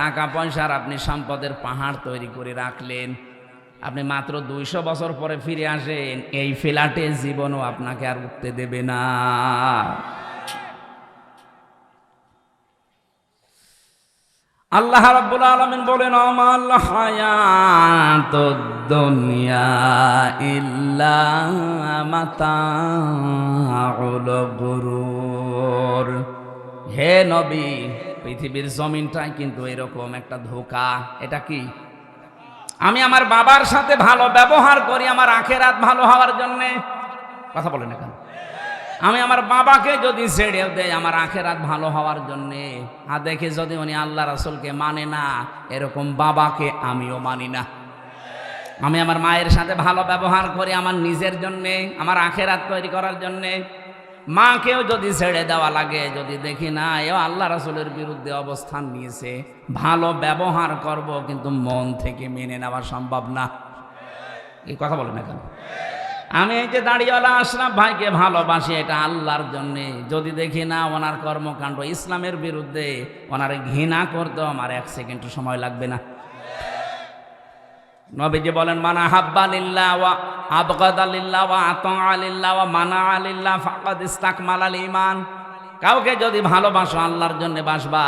টাকা পয়সার আপনি সম্পদের পাহাড় তৈরি করে রাখলেন। আপনি মাত্র 200 বছর পরে ফিরে আসেন, এই ফ্ল্যাটে জীবনও আপনাকে আর উঠতে দেবে না। আল্লাহ রাব্বুল আলামিন বলেন, আমাল হায়াতুদ দুনিয়া ইল্লা মাতাউল গুরুর। হে নবী, পৃথিবীর জমিনটাই কিন্তু এরকম একটা ধোঁকা। এটা কি? আমি আমার বাবার সাথে ভালো ব্যবহার করি আমার আখেরাত ভালো হওয়ার জন্যে। কথা বলেন না কেন? আমি আমার বাবাকে যদি ছেড়েও দেয় আমার আখেরাত ভালো হওয়ার জন্যে, আর দেখে যদি উনি আল্লাহ রাসূলকে মানে না, এরকম বাবাকে আমিও মানি না। আমি আমার মায়ের সাথে ভালো ব্যবহার করি আমার নিজের জন্যে, আমার আখেরাত তৈরি করার জন্যে। মাকেও যদি ছেড়ে দেওয়া লাগে, যদি দেখি না এও আল্লাহ রাসূলের বিরুদ্ধে অবস্থান নিয়েছে, ভালো ব্যবহার করব, কিন্তু মন থেকে মেনে নেওয়া সম্ভব না। এই কথা বলেন না কেন? আমি এই যে দাড়িওয়ালা আশরাফ ভাইকে ভালোবাসি, এটা আল্লাহর জন্যে। যদি দেখি না ওনার কর্মকাণ্ড ইসলামের বিরুদ্ধে, ওনার ঘৃণা করতেও আমার 1 সেকেন্ড সময় লাগবে না। নবীজি বলেন, মানা হাব্বা লিল্লাহ ওয়া আবগাদা লিল্লাহ ওয়া আতা লিল্লাহ ওয়া মানা লিল্লাহ ফাকাদ ইসতাকমালাল ঈমান। কাউকে যদি ভালোবাসো আল্লাহর জন্য বাসবা,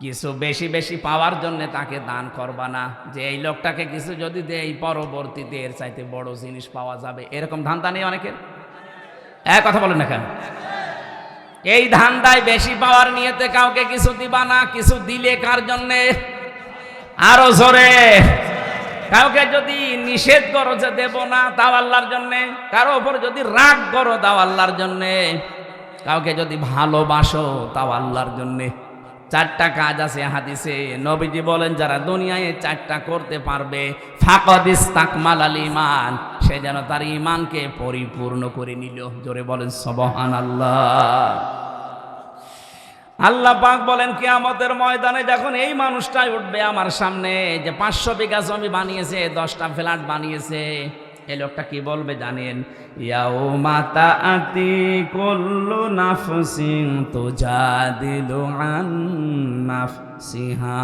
কিছু বেশি বেশি পাওয়ার জন্য তাকে দান করবা না, যে এই লোকটাকে কিছু যদি দেই পরবর্তীতে এর চাইতে বড় জিনিস পাওয়া যাবে, এরকম ধান্দা নেই অনেকের। এক কথা বলেন না কেন? এই ধান্দায় বেশি পাওয়ার নিয়েতে কাউকে কিছু দিবা না। কিছু দিলে কার জন্যে? আরো জোরে। কাউকে যদি নিষেধ করো যে দেব না, তাও আল্লাহর জন্যে। কারো উপর যদি রাগ করো, তাও আল্লাহর জন্যে। কাউকে যদি ভালোবাসো, তাও আল্লাহর জন্যে। 4টা কাজ আছে হাদিসে। নবীজি বলেন, যারা দুনিয়ায় 4টা করতে পারবে, ফাকাদ ইসতাকমালাল ঈমান, সে যেন তার ঈমানকে পরিপূর্ণ করে নিল। জোরে বলেন সুবহানাল্লাহ। আল্লাহ পাক বলেন, কিয়ামতের ময়দানে যখন এই মানুষটাই উঠবে আমার সামনে, যে 500 বিঘা জমি বানিয়েছে, 10টা ফ্ল্যাট বানিয়েছে, এই লোকটা কি বলবে জানেন? ইয়াউমা তাআতি কুল্লু নাফসিন তুজাদিলু আন নাফসিহা।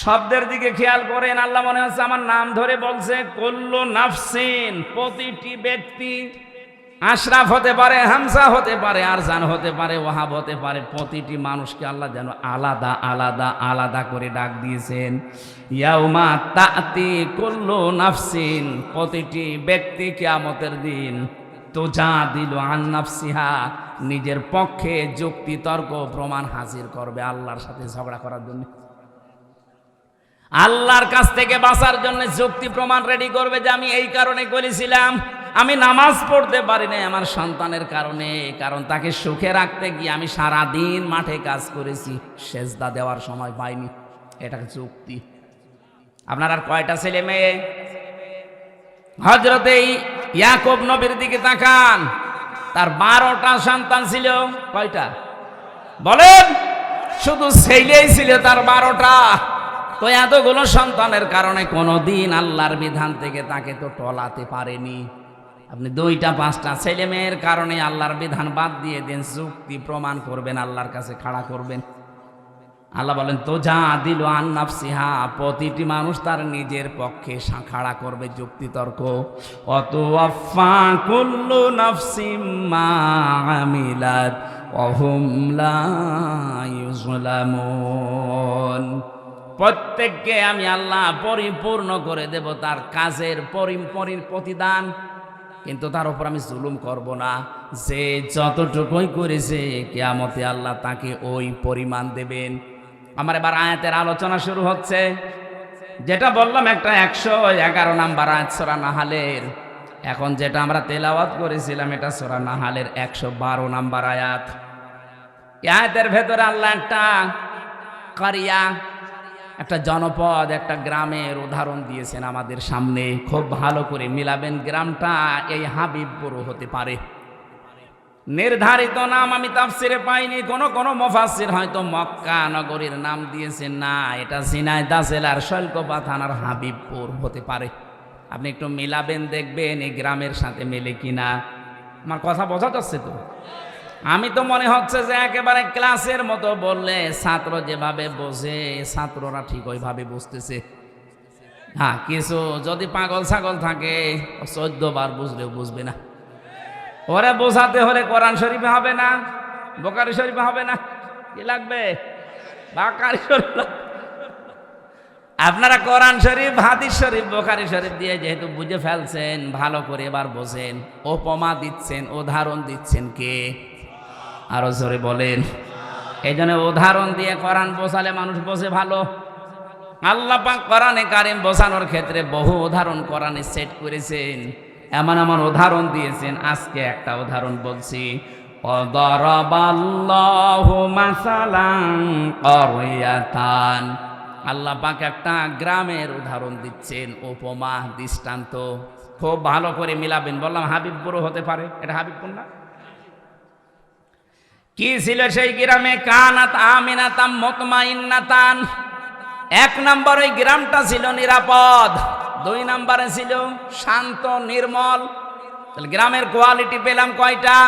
শব্দের দিকে খেয়াল করেন, আল্লাহ মনে হচ্ছে আমার নাম ধরে বলছে। কুল্লু নাফসিন, প্রতিটি ব্যক্তি। আশরাফ হতে পারে, হামজা হতে পারে, আরজান হতে পারে, ওয়াহাব হতে পারে। প্রতিটি মানুষকে আল্লাহ যেন আলাদা আলাদা আলাদা করে ডাক দিয়েছেন। ইয়াউমা তাআতি কুল্লু নাফসিন, প্রতিটি ব্যক্তি কিয়ামতের দিন তুজাদিলু আন নাফসিহা, নিজের পক্ষে যুক্তি তর্ক প্রমাণ হাজির করবে আল্লাহর সাথে ঝগড়া করার জন্য। আল্লাহর কাছ থেকে বাঁচার জন্য যুক্তি প্রমাণ রেডি করবে, যে আমি এই কারণে করেছিলাম, আমি নামাজ পড়তে পারি না আমার সন্তানের কারণে, কারণ তাকে সুখে রাখতে গিয়ে আমি সারাদিন মাঠে কাজ করেছি, সেজদা দেওয়ার সময় পাইনি। এটা যুক্তি। আপনার আর কয়টা ছেলে মেয়ে? হযরতে ইয়াকুব নবীর দিকে তাকান। তার 12টা সন্তান ছিল। কয়টা বলেন? শুধু ছেলেই ছিল তার 12টা। তো এতগুলো সন্তানের কারণে কোনোদিন আল্লাহর বিধান থেকে তাকে তো টলাতে পারেনি। আপনি 2টা 5টা ছেলে মেয়ের কারণে আল্লাহর বিধান বাদ দিয়ে দেন, যুক্তি প্রমাণ করবেন, আল্লাহর কাছে খাড়া করবেন। আল্লাহ বলেন তো যা দিল আন নাফসিহা, প্রতিটি মানুষ তার নিজের পক্ষে খাড়া করবে যুক্তি তর্ক। অত আফা কুল্লু নাফসিম মা আমিলাত ওয়া হুম লা ইউযলামুন। প্রত্যেককে আমি আল্লাহ পরিপূর্ণ করে দেব তার কাজের প্রতিদান, কিন্তু তার উপর আমি জুলুম করব না। যে যতটুকুই করেছে কিয়ামতে আল্লাহ তাকে ওই পরিমাণ দেবেন। আমার এবার আয়াতের আলোচনা শুরু হচ্ছে। যেটা বললাম একটা 111 নাম্বার আয়াত সূরা নাহালের। এখন যেটা আমরা তেলাওয়াত করেছিলাম এটা সূরা নাহালের 112 নাম্বার আয়াত। এই আয়াতের ভেতরে আল্লাহ একটা কারিয়া, একটা জনপদ, একটা গ্রামের উদাহরণ দিয়েছেন আমাদের সামনে। খুব ভালো করে মিলাবেন। গ্রামটা এই হাবিবপুর হতে পারে। নির্ধারিত নাম আমি তাফসিরে পাইনি। কোন মুফাসসির হয়তো মক্কা নগরীর নাম দিয়েছেন, না, এটা ঝিনাইদহ জেলার শৈলকুপা থানার হাবিবপুর হতে পারে। আপনি একটু মিলাবেন, দেখবেন এই গ্রামের সাথে মেলে কিনা। আমার কথা বোঝা যাচ্ছে তো? আমি তো মনে হচ্ছে যে একেবারে ক্লাসের মতো বললে ছাত্র যেভাবে বোঝে ছাত্ররা ঠিক ওইভাবে বুঝতেছে। হ্যাঁ, কিছু যদি পাগল ছাগল থাকে 14 বার বুঝলেও বুঝবে না। ওরে বোঝাতে হলে কোরআন শরীফে হবে না, বুখারী শরীফে হবে না, কি লাগবে? বুখারী শরীফ। আপনারা কোরআন শরীফ, হাদিস শরীফ, বুখারী শরীফ দিয়ে যেহেতু বুঝে ফেলছেন, ভালো করে এবার বোঝেন। উপমা দিচ্ছেন, উদাহরণ দিচ্ছেন কে? আরো জোরে বলেন। এই জন্য উদাহরণ দিয়ে কোরআন বোঝালে মানুষ বোঝে ভালো। আল্লাহ পাক কোরআনে কারীম বোঝানোর ক্ষেত্রে বহু উদাহরণ কোরআনে সেট করেছেন, এমন এমন উদাহরণ দিয়েছেন। আজকে একটা উদাহরণ বলছি। ওয়াদারাবাল্লাহু মাসালান ক্বরিয়াতান। আল্লাহ পাক একটা গ্রামের উদাহরণ দিচ্ছেন, উপমা, দৃষ্টান্ত। খুব ভালো করে মিলাবেন। বললাম হাবিবপুর হতে পারে, এটা হাবিবপুর না? কি ছিল সেই গ্রামে? কানাত আমিনাতাম মুতমাইন্নাতান। 1 নম্বর ওই গ্রামটা ছিল নিরাপদ। 2 নম্বরে ছিল শান্ত নির্মল। তাহলে গ্রামের কোয়ালিটি পেলাম কয়টা?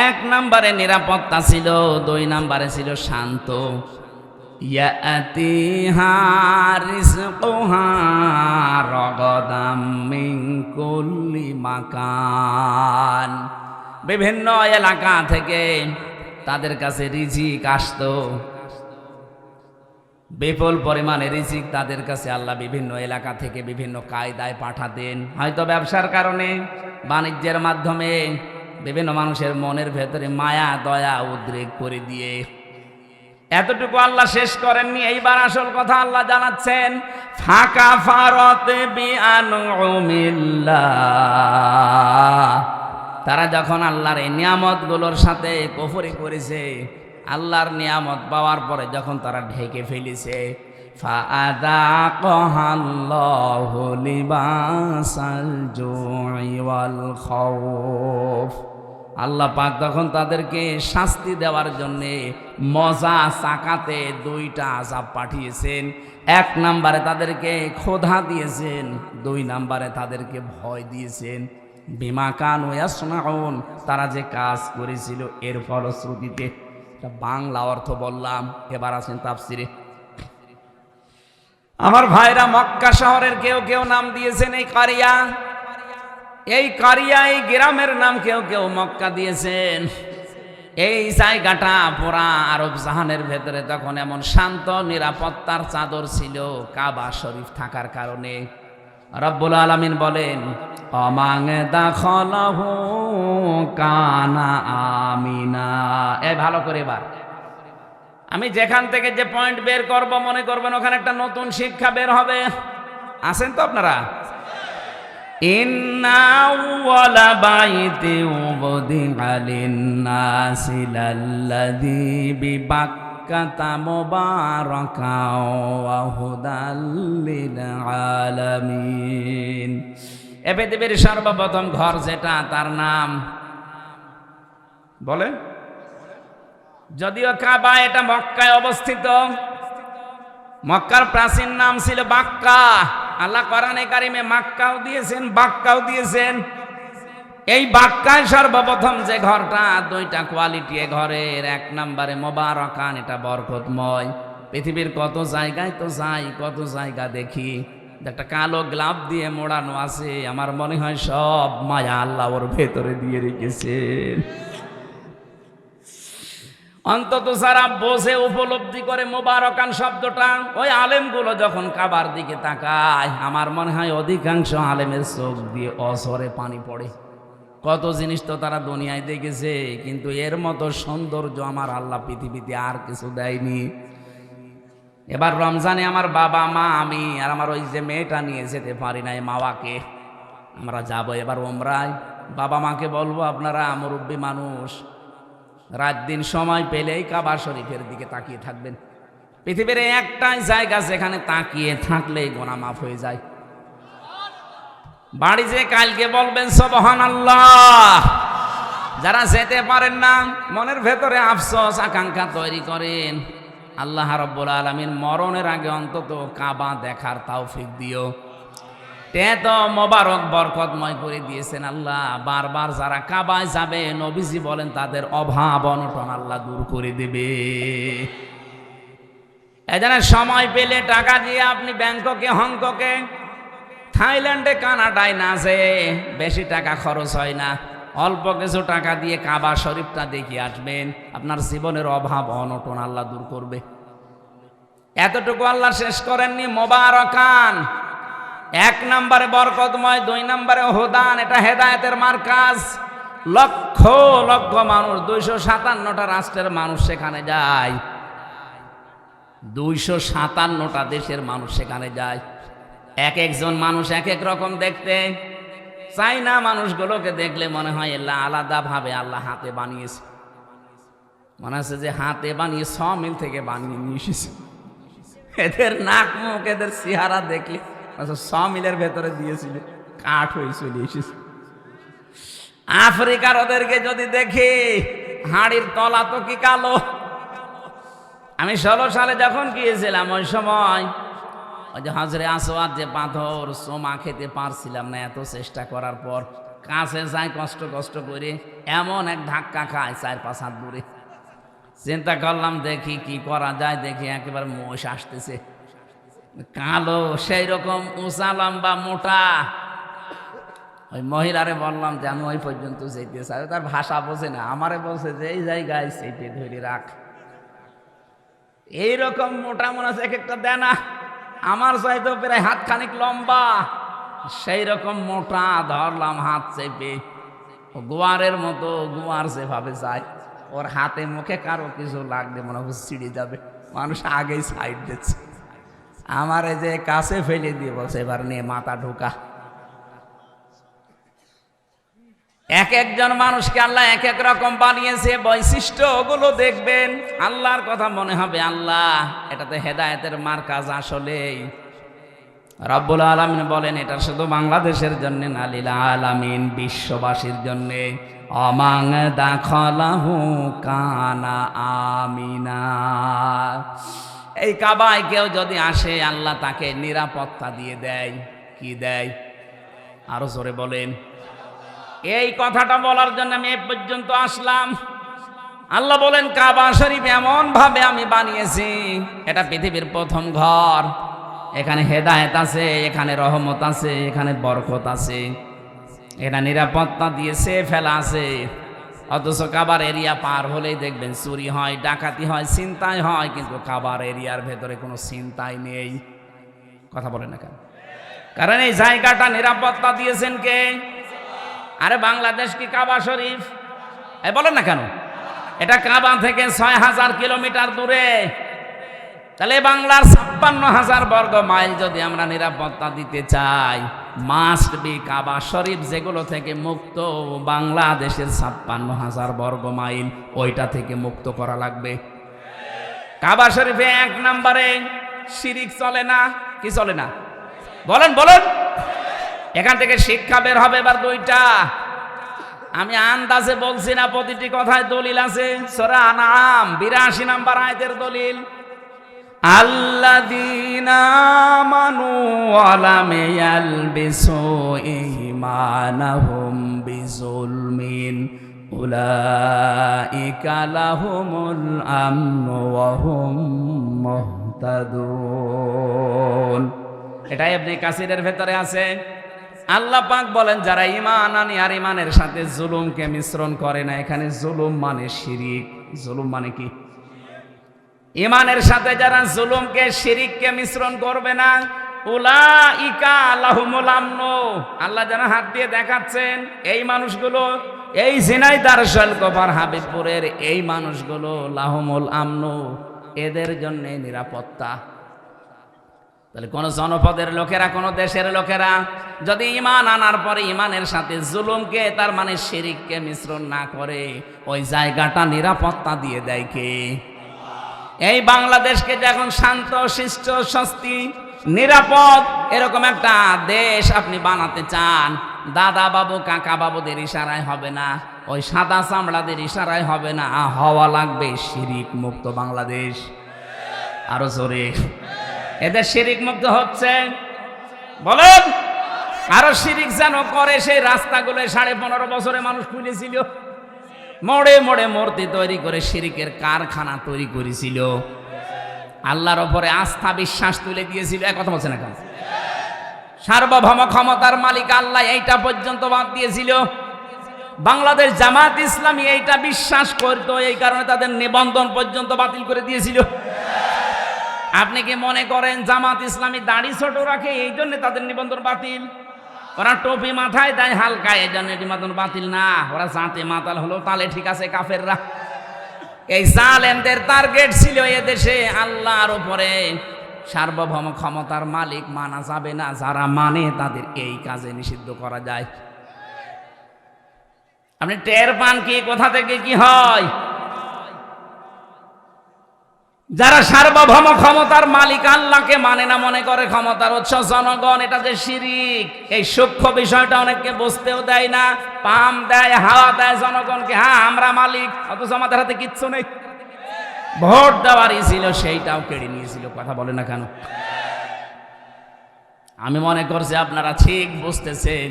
1 নম্বরে নিরাপত্তা ছিল, 2 নম্বরে ছিল শান্ত। ইয়াতিহা রিজকুহা রাগাদাম মিন কুল্লি মাকান। বিভিন্ন এলাকা থেকে তাদের কাছে রিজিক আসতো, বিপুল পরিমাণে রিজিক তাদের কাছে আল্লাহ বিভিন্ন এলাকা থেকে বিভিন্ন কায়দায় পাঠাতেন। হয়তো ব্যবসার কারণে, বাণিজ্যের মাধ্যমে বিভিন্ন মানুষের মনের ভেতরে মায়া দয়া উদ্রেক করে দিয়ে। এতটুকু আল্লাহ শেষ করেননি। এইবার আসল কথা আল্লাহ জানাচ্ছেন, ফাকা ফারতে বিআনউমিল্লাহ। তারা যখন আল্লাহর এই নিয়ামতগুলোর সাথে কুফরি করেছে, আল্লাহর নিয়ামত পাওয়ার পরে যখন তারা ঢেকে ফেলেছে, ফাআযাকাহাল্লাহু লিবাসাল জুই ওয়াল খাউফ। আল্লাহ পাক তখন তাদেরকে শাস্তি দেওয়ার জন্যে মজা চাকাতে 2টা আযাব পাঠিয়েছেন। 1 নম্বরে তাদেরকে ক্ষুধা দিয়েছেন, 2 নম্বরে তাদেরকে ভয় দিয়েছেন। বিমা কানু ইয়াসনাউন, তারা যে কাজ করেছিল এর ফলশ্রুতিতে। বাংলা অর্থ বললাম, এবার আছেন তাফসিরে। আমার ভাইরা, মক্কা শহরের কেউ কেউ নাম দিয়েছেন এই কারিয়া। এই কারিয়া, এই গ্রামের নাম কেউ কেউ মক্কা দিয়েছেন। এই জায়গাটা পুরা আরব জাহানের ভেতরে তখন এমন শান্ত নিরাপত্তার চাদর ছিল কাবা শরীফ থাকার কারণে। রব্বুল আলামিন বলেন, অমাং দাখলাহু কানা আমিনা। এই ভালো করে এবার আমি যেখান থেকে যে পয়েন্ট বের করব, মনে করবেন ওখানে একটা নতুন শিক্ষা বের হবে। আছেন তো আপনারা? ইন্না আউওয়ালা বাইতি উবদিআ লিন-নাসি লাল্লাযী বিবাক্কাতা মুবারাকাও ওয়া হুদাল লিল আলামিন। এ পৃথিবীর সর্বপ্রথম ঘর যেটা, তার নাম বলে, যদিও কাবা এটা মক্কায় অবস্থিত। মক্কার প্রাচীন নাম ছিল বাক্কা। আল্লাহ কোরআনে কারিমে মাক্কাও দিয়েছেন, বাক্কাও দিয়েছেন। এই বাক্কায় সর্বপ্রথম যে ঘরটা, দুইটা কোয়ালিটি এ ঘরের। এক নম্বরে মোবারকান, এটা বরকতময়। পৃথিবীর কত জায়গায় তো যাই, কত জায়গা দেখি, একটা কালো গ্লাভ দিয়ে মোড়ানো আছে। আমার মনে হয় সব মায়া আল্লাহ ওর ভেতরে দিয়ে রেখেছেন। অন্তত যারা বোঝে, উপলব্ধি করে মোবারকান শব্দটা, ওই আলেমগুলো যখন কাবার দিকে তাকায়, আমার মনে হয় অধিকাংশ আলেমের চোখ দিয়ে অঝরে পানি পড়ে। কত জিনিস তো তারা দুনিয়ায় দেখেছে, কিন্তু এর মতো সৌন্দর্য আমার আল্লাহ পৃথিবীতে আর কিছু দেয়নি। এবার রমজানে আমার বাবা মা, আমি আর আমার ওই যে মেয়েটা নিয়ে যেতে পারি নাই মাওয়াকে, আমরা যাব এবার ওমরায়। বাবা মাকে বলবো, আপনারা মুরব্বী মানুষ, রাত দিন সময় পেলেই কাবা শরীফের দিকে তাকিয়ে থাকবেন। পৃথিবীর একটাই জায়গা যেখানে তাকিয়ে থাকলেই গোনা মাফ হয়ে যায়। বাড়ি যে কালকে বলবেন সুবহানাল্লাহ। যারা যেতে পারেন না, মনের ভেতরে আফসোস আকাঙ্ক্ষা তৈরি করেন, আল্লাহ রাব্বুল আলামিন মরণের আগে অন্তত কাবা দেখার তৌফিক দিও। তে তো মোবারক বরকতময় করে দিয়েছেন আল্লাহ। বারবার যারা কাবায় যাবে, নবীজি বলেন তাদের অভাব অনটন আল্লাহ দূর করে দেবে। এজন্য সময় পেলে টাকা দিয়ে আপনি ব্যাংককে, হংককে, থাইল্যান্ডে, কানাডায় না যেয়ে, বেশি টাকা খরচ হয় না, অল্প কিছু টাকা দিয়ে কাবা শরীফটা দেখে আসবেন। আপনার জীবনের অভাব অনটন আল্লাহ দূর করবে। এতটুকু আল্লাহ শেষ করেননি। মোবারকান, এক নম্বরে বরকতময়, দুই নম্বরে হুদান, এটা হেদায়েতের মার্কাজ। লক্ষ লক্ষ মানুষ, 257টা রাষ্ট্রের মানুষ সেখানে যায়, 257টা দেশের মানুষ সেখানে যায়। এক একজন মানুষ এক এক রকম দেখতে। চাইনা মানুষগুলোকে দেখলে মনে হয় এলা আলাদা ভাবে আল্লাহ হাতে বানিয়েছে। মনে হচ্ছে যে হাতে বানিয়ে 6 মিল থেকে বানিয়ে নিয়ে এসেছে। এদের নাক মুখ, এদের চেহারা দেখলে 6 মিলের ভেতরে দিয়েছিল, কাঠ হয়ে চলে এসেছে। আফ্রিকার ওদেরকে যদি দেখি, হাড়ির তলা তো কি কালো। আমি 16 সালে যখন গিয়েছিলাম, ওই সময় ওই যে হাজরে আসওয়াদ যে পাথর, সোমা খেতে পারছিলাম না, এত চেষ্টা করার পর কাছে যাই কষ্ট কষ্ট করে, এমন এক ধাক্কা খায় 4-5 হাত দূরে। চিন্তা করলাম দেখি কি করা যায়, দেখি একেবারে মোষ আসতেছে, কালো, সেই রকম উঁচা লম্বা মোটা। ওই মহিলারে বললাম যে আমি ওই পর্যন্ত যেতে চাই। তার ভাষা বোঝে না, আমারে বলছে যে এই জায়গায় সেইটে ধরে রাখ। এইরকম মোটা মনে আছে, এক একটা দেয় না, আমার চাইতো প্রায় হাত খানিক লম্বা, সেই রকম মোটা। ধরলাম হাত চেপে, গোয়ারের মতো, গোয়ার যেভাবে যায়, ওর হাতে মুখে কারো কিছু লাগলে মনে হচ্ছে ছিঁড়ে যাবে। মানুষ আগেই সাইড দিচ্ছে, আমার এই যে কাছে ফেলে দিয়ে বলছে এবার নিয়ে মাথা ঢোকা। এক একজন মানুষকে আল্লাহ এক এক রকম বানিয়েছে। বৈশিষ্ট্য ওগুলো দেখবেন, আল্লাহর কথা মনে হবে আল্লাহ, এটাতে হেদায়েতের মার্কাজ। আসলেই রব্বুল আলামিন বলেন এটা শুধু বাংলাদেশের জন্য না, লিল আলামিন, বিশ্ববাসীর জন্য। অমাং দাখালাহু কানা আমিনা। এই কাবায় কেউ যদি আসে, আল্লাহ তাকে নিরাপত্তা দিয়ে দেয়। কি দেয়? আরো জোরে বলেন। এই কথাটা বলার জন্য আমি এ পর্যন্ত আসলাম। আল্লাহ বলেন কাবা শরীফ এমন ভাবে আমি বানিয়েছি, এটা পৃথিবীর প্রথম ঘর। এখানে হেদায়েত আছে, এখানে রহমত আছে, এখানে বরকত আছে, এটা নিরাপত্তা দিয়েছে, ফেলা আছে। অথচ কাবার এরিয়া পার হলেই দেখবেন চুরি হয়, ডাকাতি হয়, ছিনতাই হয়, কিন্তু কাবার এরিয়ার ভেতরে কোনো ছিনতাই নেই। কথা বলেন না কেন? কারণ এই জায়গাটা নিরাপত্তা দিয়েছেন কে? আরে বাংলাদেশ কি কাবা শরীফ? বলেন না কেন? এটা কাবা থেকে 6000 কিলোমিটার দূরে। তাহলে বাংলার 56,000 বর্গ মাইল যদি আমরা নিরাপত্তা দিতে চাই, মাস্ট বি কাবা শরীফ যেগুলো থেকে মুক্ত, বাংলাদেশের 56,000 বর্গ মাইল ওইটা থেকে মুক্ত করা লাগবে। কাবা শরীফে 1 নম্বরে শিরিক চলে না। কি চলে না? বলেন বলেন। এখান থেকে শিক্ষা বের হবে এবার 2টা। আমি আন্দাজে বলছি না, প্রতিটি কথায় দলিল আছে। সূরা আনআম 82 নম্বর আয়াতের দলিল, আল্লাযীনা আমানু ওয়া লাম ইয়ালবিসু ঈমানাহুম বিযুলমিন উলাইকা লাহুমুল আমনু ওয়া হুম মুহতাদুন। এটা ইবনে কাসিরের ভেতরে আছে। আল্লাহ পাক বলেন, যারা ঈমান আনে আর ঈমানের সাথে জুলুমকে মিশ্রণ করে না। এখানে জুলুম মানে শিরিক। জুলুম মানে কি? ঈমানের সাথে যারা জুলুমকে শিরিককে মিশ্রণ করবে না, উলাইকা লাহুমুল আমনু, আল্লাহ যেন হাত দিয়ে দেখাচ্ছেন এই মানুষগুলো, এই ঝিনাইদহ শৈলকুপার হাবিবপুরের এই মানুষগুলো লাহুমুল আমনু, এদের জন্য নিরাপত্তা। তাহলে কোন জনপদের লোকেরা, কোন দেশের লোকেরা যদি ঈমান আনার পরে ঈমানের সাথে জুলুমকে, তার মানে শিরিককে মিশ্রণ না করে, ওই জায়গাটা নিরাপত্তা দিয়ে দেয় কে? এই বাংলাদেশকে যে এখন শান্ত শিষ্ট স্বস্তি নিরাপদ এরকম একটা দেশ আপনি বানাতে চান, দাদা বাবু কাকা বাবুদের ইশারায় হবে না, ওই সাদা চামড়াদের ইশারায় হবে না, হওয়া লাগবে শিরিক মুক্ত বাংলাদেশ। আরো জোরে, এদের শিরিক মুক্ত হচ্ছে বলেন। আরো শিরিক যেন করে, সেই রাস্তাগুলো 15.5 বছরে মানুষ খুলেছিল, মোড়ে মোড়ে মূর্তি তৈরি করে শিরিকের কারখানা তৈরি করেছিল, আল্লাহর ওপরে আস্থা বিশ্বাস তুলে দিয়েছিল। এক কথা বলছে না কেন? সার্বভৌম ক্ষমতার মালিক আল্লাহ, এইটা পর্যন্ত বাদ দিয়েছিল। বাংলাদেশ জামাত ইসলামী এইটা বিশ্বাস করত, এই কারণে তাদের নিবন্ধন পর্যন্ত বাতিল করে দিয়েছিল। আপনি কি মনে করেন জামাত ইসলামী দাড়ি ছোট রাখে এই জন্য তাদের নিবন্ধন বাতিল? ওরা টুপি মাথায় দেয় হালকা, এই জন্য নিবন্ধন বাতিল না। ওরা জাতে মাতাল হলো, তাহলে ঠিক আছে কাফেররা। এই জালেমদের টার্গেট ছিল এদেশে আল্লাহর উপরে সার্বভৌম ক্ষমতার মালিক মানা যাবে না, যারা মানে তাদের এই কাজে নিষিদ্ধ করা যায়। আপনি টের পান কি কোথা থেকে কি হয়? যারা সার্বভৌম ক্ষমতার মালিক আল্লাহকে মানে না, মনে করে ক্ষমতার উৎস জনগণ, এটা যে শিরিক, এই সূক্ষ্ম বিষয়টা অনেককে বুঝতেও দেয় না। পাম দেয়, হাওয়া দেয় জনগণকে, হ্যাঁ আমরা মালিক, অথচ আমাদের হাতে কিচ্ছু নেই। ভোট দেওয়ারই ছিল, সেইটাও কেড়ে নিয়েছিল। কথা বলে না কেন? আমি মনে করছি আপনারা ঠিক বুঝতেছেন।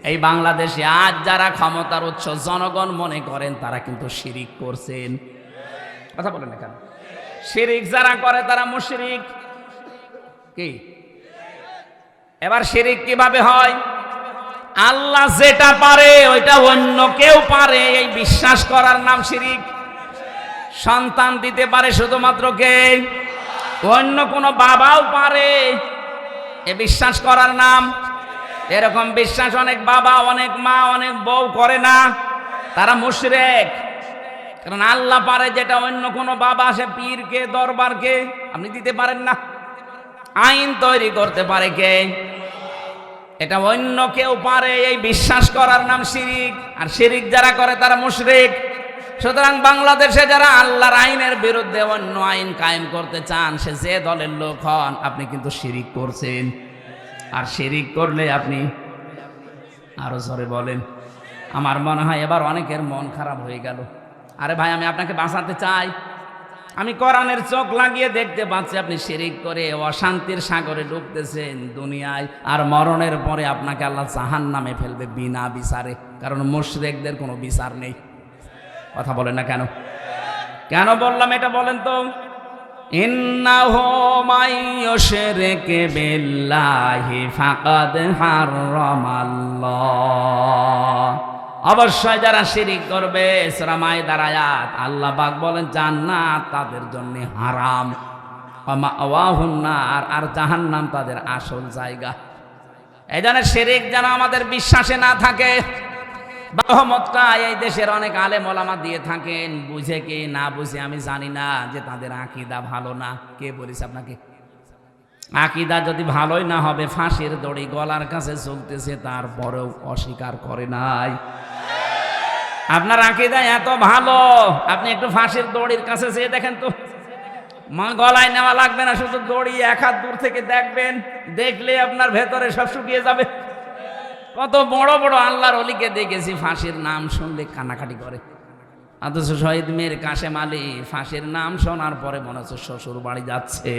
এই বাংলাদেশে আজ যারা ক্ষমতার উৎস জনগণ মনে করেন, তারা কিন্তু শিরিক করছেন। কথা বলে না কেন? শিরিক যারা করে তারা মুশরিক। কি এবার শিরিক কিভাবে হয়? আল্লাহ যেটা পারে ওইটা অন্য কেউ পারে, এই বিশ্বাস করার নাম শিরিক। সন্তান দিতে পারে শুধুমাত্র কে? অন্য কোনো বাবাও পারে, এ বিশ্বাস করার নাম। এরকম বিশ্বাস অনেক বাবা, অনেক মা, অনেক বউ করে না, তারা মুশরিক। কারণ আল্লাহ পারে যেটা অন্য কোনো বাবা, সে পীরকে দরবারকে আপনি দিতে পারেন না। আইন তৈরি করতে পারে কে? এটা অন্য কেউ পারে, এই বিশ্বাস করার নাম শিরিক। আর শিরিক যারা করে তারা মুশরিক। সুতরাং বাংলাদেশে যারা আল্লাহর আইনের বিরুদ্ধে অন্য আইন কায়েম করতে চান, সে যে দলের লোক হন, আপনি কিন্তু শিরিক করছেন। আর শিরিক করলে আপনি আরো জোরে বলেন। আমার মনে হয় এবার অনেকের মন খারাপ হয়ে গেল। আরে ভাই, আমি আপনাকে বাঁচাতে চাই। আমি কোরআনের চোখ লাগিয়ে দেখতে পাচ্ছি আপনি শিরিক করে অশান্তির সাগরে ডুবতেছেন দুনিয়ায়, আর মরণের পরে আপনাকে আল্লাহ জাহান্নামে ফেলবে বিনা বিচারে। কারণ মুশরিকদের কোনো বিচার নেই। কথা বলেন না কেন? কেন বললাম এটা বলেন তো? ইন্নাহু মাইয়ুশরিক বিল্লাহি ফাকাদ হারামাল্লাহ। অবশ্যই যারা শিরিক করবে, সূরা মাইদার আয়াত, আল্লাহ পাক বলেন জান্নাত তাদের জন্য হারাম, ওয়া মাওয়াহুন নার, আর জাহান্নাম তাদের আসল জায়গা। এই জন্য শিরিক যেন আমাদের বিশ্বাসে না থাকে। বাহমতটা এই দেশের অনেক আলেম ওলামা দিয়ে থাকেন, বুঝে কি না বুঝে আমি জানি না, যে তাদের আকীদা ভালো না। কে বলেছে আপনাকে? আকীদা যদি ভালোই না হবে, ফাঁসির দড়ি গলার কাছে চলতেছে, তারপরেও অস্বীকার করে নাই। আপনার আকীদা এত ভালো, আপনি একটু ফাঁসির দড়ির কাছে যেয়ে দেখেন তো। গলায় নেওয়া লাগবে না, শুধু দড়ি এক হাত দূর থেকে দেখবেন, দেখলে আপনার ভেতরে সব শুকিয়ে যাবে। কত বড় বড় আল্লাহর অলিকে দেখেছি ফাঁসির নাম শুনলে কান্নাকাটি করে, অথচ শহীদ মীর কাশেম আলী ফাঁসির নাম শোনার পরে মনে হচ্ছে শ্বশুর বাড়ি যাচ্ছে।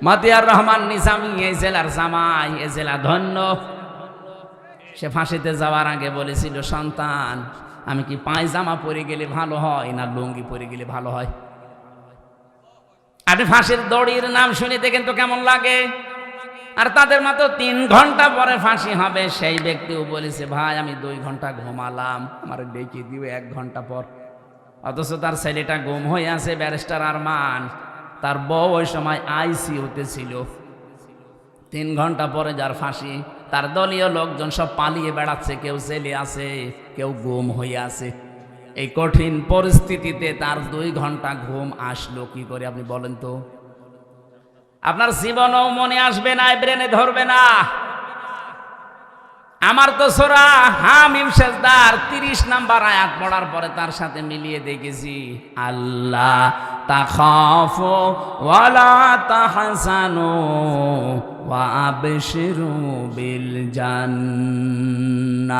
মতিয়ার রহমান নিজামী এই জেলার জামাই, এ জেলা ধন্য। সে ফাঁসিতে যাওয়ার আগে বলেছিল, সন্তান আমি কি পায়জামা পরে গেলে ভালো হয় না লুঙ্গি পরে গেলে ভালো হয়? আপনি ফাঁসির দড়ির নাম শুনিতে কিন্তু কেমন লাগে? আর তাদের মাত্র 3 ঘন্টা পরে ফাঁসি হবে। সেই ব্যক্তিও বলেছে, ভাই আমি 2 ঘন্টা ঘুমালাম, আমার ডেকে দিও 1 ঘন্টা পর। অথচ তার ছেলেটা গুম হয়ে আছে, ব্যারিস্টার আরমান। তার বউ ওই সময় আইসিইউতে ছিল। 3 ঘন্টা পরে যার ফাঁসি, তার দলীয় লোকজন সব পালিয়ে বেড়াচ্ছে, কেউ জেলে আছে, কেউ গুম হয়ে আছে। এই কঠিন পরিস্থিতিতে তার 2 ঘন্টা ঘুম আসলো কি করে আপনি বলেন তো? আপনার জীবনও মনে আসবে না, ব্রেনে ধরবে না। আমার তো সূরা হামিম সেজদার 30 নাম্বার আয়াত পড়ার পরে তার সাথে মিলিয়ে দেখেছি, আল্লাহ তাখাফু ওয়ালা তাহজানু ওয়া আবশিরু বিল জান্নাহ।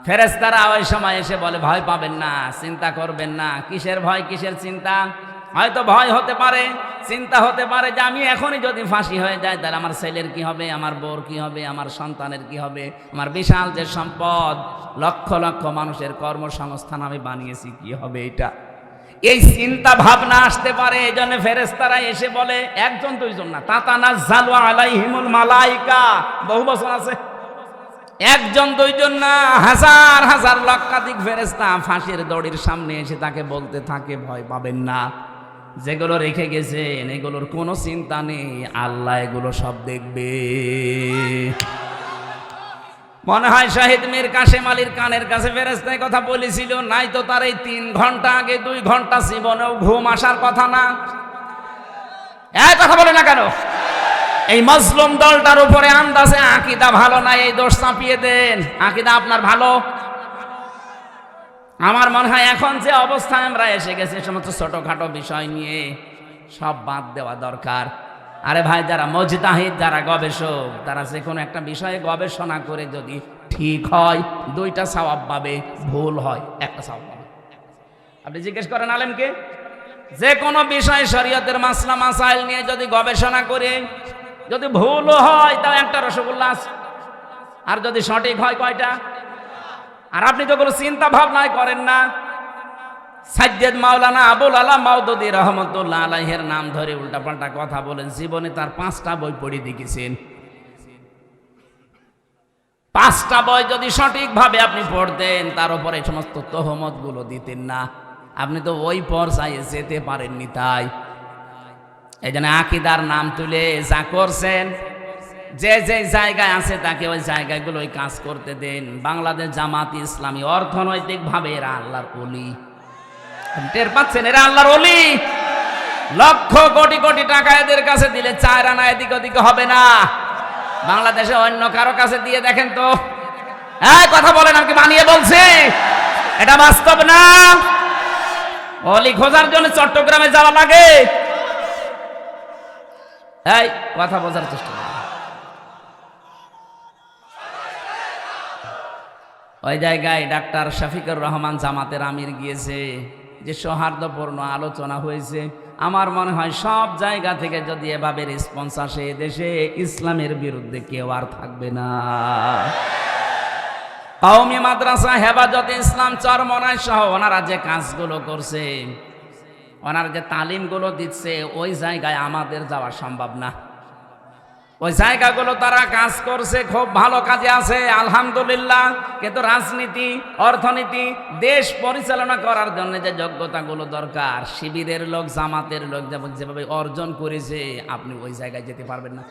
ফেরেশতারা ওই সময় এসে বলে, ভয় পাবেন না, চিন্তা করবেন না। কিসের ভয়, কিসের চিন্তা? হয়তো ভয় হতে পারে, চিন্তা হতে পারে যে আমি এখনই যদি ফাঁসি হয়ে যায় তাহলে আমার ছেলের কি হবে, আমার বউর কি হবে, আমার সন্তানের কি হবে, আমার বিশাল যে সম্পদ, লক্ষ লক্ষ মানুষের কর্মসংস্থান আমি বানিয়েছি, কি হবে এটা? এই চিন্তা ভাবনা আসতে পারে। এই জন্য ফেরেশতারা এসে বলে, 1 2 না, তাতানাজ্জালু আলাইহিমুল মালাইকা, বহু বছর আছে। 1 2 না, হাজার হাজার লক্ষাধিক ফেরেশতা ফাঁসির দড়ির সামনে এসে তাকে বলতে থাকে, ভয় পাবেন না, যেগুলো রেখে গেছেন এগুলোর কোনো চিন্তা নেই, আল্লাহ এগুলো সব দেখবে। মনে হয় শহীদ মীর কাশেম আলীর কানের কাছে ফেরেশতায় কথা বলেছিল, নাই তো তার এই 3 ঘন্টা আগে 2 ঘন্টা জীবনেও ঘুম আসার কথা না। কথা বলে না কেন? এই মজলুম দলটার উপরে আন্দাজে আকীদা ভালো না, এই দোষ চাপিয়ে দেন। আকীদা আপনার ভালো। আমার মনে হয় এখন যে অবস্থায় আমরা এসে গেছি, সমস্ত ছোটখাটো বিষয় নিয়ে সব বাদ দেওয়া দরকার। আরে ভাই, যারা মুজতাহিদ, যারা গবেষক, তারা যে কোনো একটা বিষয়ে গবেষণা করে যদি ঠিক হয় 2টা সওয়াব পাবে, ভুল হয় 1টা সওয়াব পাবে। আপনি জিজ্ঞেস করেন আলেমকে, যে কোনো বিষয় শরীয়তের মাসলা মাসাইল নিয়ে যদি গবেষণা করে যদি ভুলও হয় তাও 1টা রসগোল্লা আছে, আর যদি সঠিক হয় কয়টা? আর আপনি তো কোনো চিন্তা ভাবনাই করেন না। সাজ্জাদ মাওলানা আবুল আলা মাওদুদী রহমতুল্লাহ আলাইহির নাম ধরে উল্টাপাল্টা কথা বলেন। জীবনে তার 5টা বই পড়ে দেখেছেন। 5টা বই যদি সঠিকভাবে আপনি পড়তেন, তার উপরে সমস্ত তহমত গুলো দিতেন না। আপনি তো ওই পর্যায়ে যেতে পারেননি। তাই এই জন্য আকীদার নাম তুলে যা করছেন, যে যে জায়গায় আছে তাকে ওই জায়গাগুলোই কাজ করতে দেন। বাংলাদেশ জামাত ইসলামী অর্থনৈতিকভাবে এরা আল্লাহর ওলি। টের পাচ্ছেন? এরা আল্লাহর ওলি। লক্ষ কোটি কোটি টাকা এদের কাছে দিলে 4 আনা এদিক ওদিকে হবে না। বাংলাদেশে অন্য কারো কাছে দিয়ে দেখেন তো। কথা বলেন, আমি কি বানিয়ে বলছি? এটা বাস্তব না। অলি খোঁজার জন্য চট্টগ্রামে যাওয়া লাগে। এই কথা বোঝার চেষ্টা করুন। ওই জায়গায় ডাক্তার শফিকুর রহমান জামাতের আমির গিয়েছে, যে সৌহার্দ্যপূর্ণ আলোচনা হয়েছে। আমার মনে হয় সব জায়গা থেকে যদি এভাবে রেসপন্স আসে, দেশে ইসলামের বিরুদ্ধে কেউ আর থাকবে না। কওমি মাদ্রাসা হেফাজতে ইসলাম চরমনাই সহ ওনারা যে কাজগুলো করছে, ওনারা যে তালিমগুলো দিচ্ছে, ওই জায়গায় আমাদের যাওয়া সম্ভব না। ওই জায়গাগুলো তারা কাজ করছে, খুব ভালো কাজে আছে, আলহামদুলিল্লাহ। কিন্তু রাজনীতি, অর্থনীতি, দেশ পরিচালনা করার জন্য যে যোগ্যতাগুলো দরকার, শিবিরের লোক, জামাতের লোক যেভাবে অর্জন করেছে, আপনি ওই জায়গায় যেতে পারবেন না।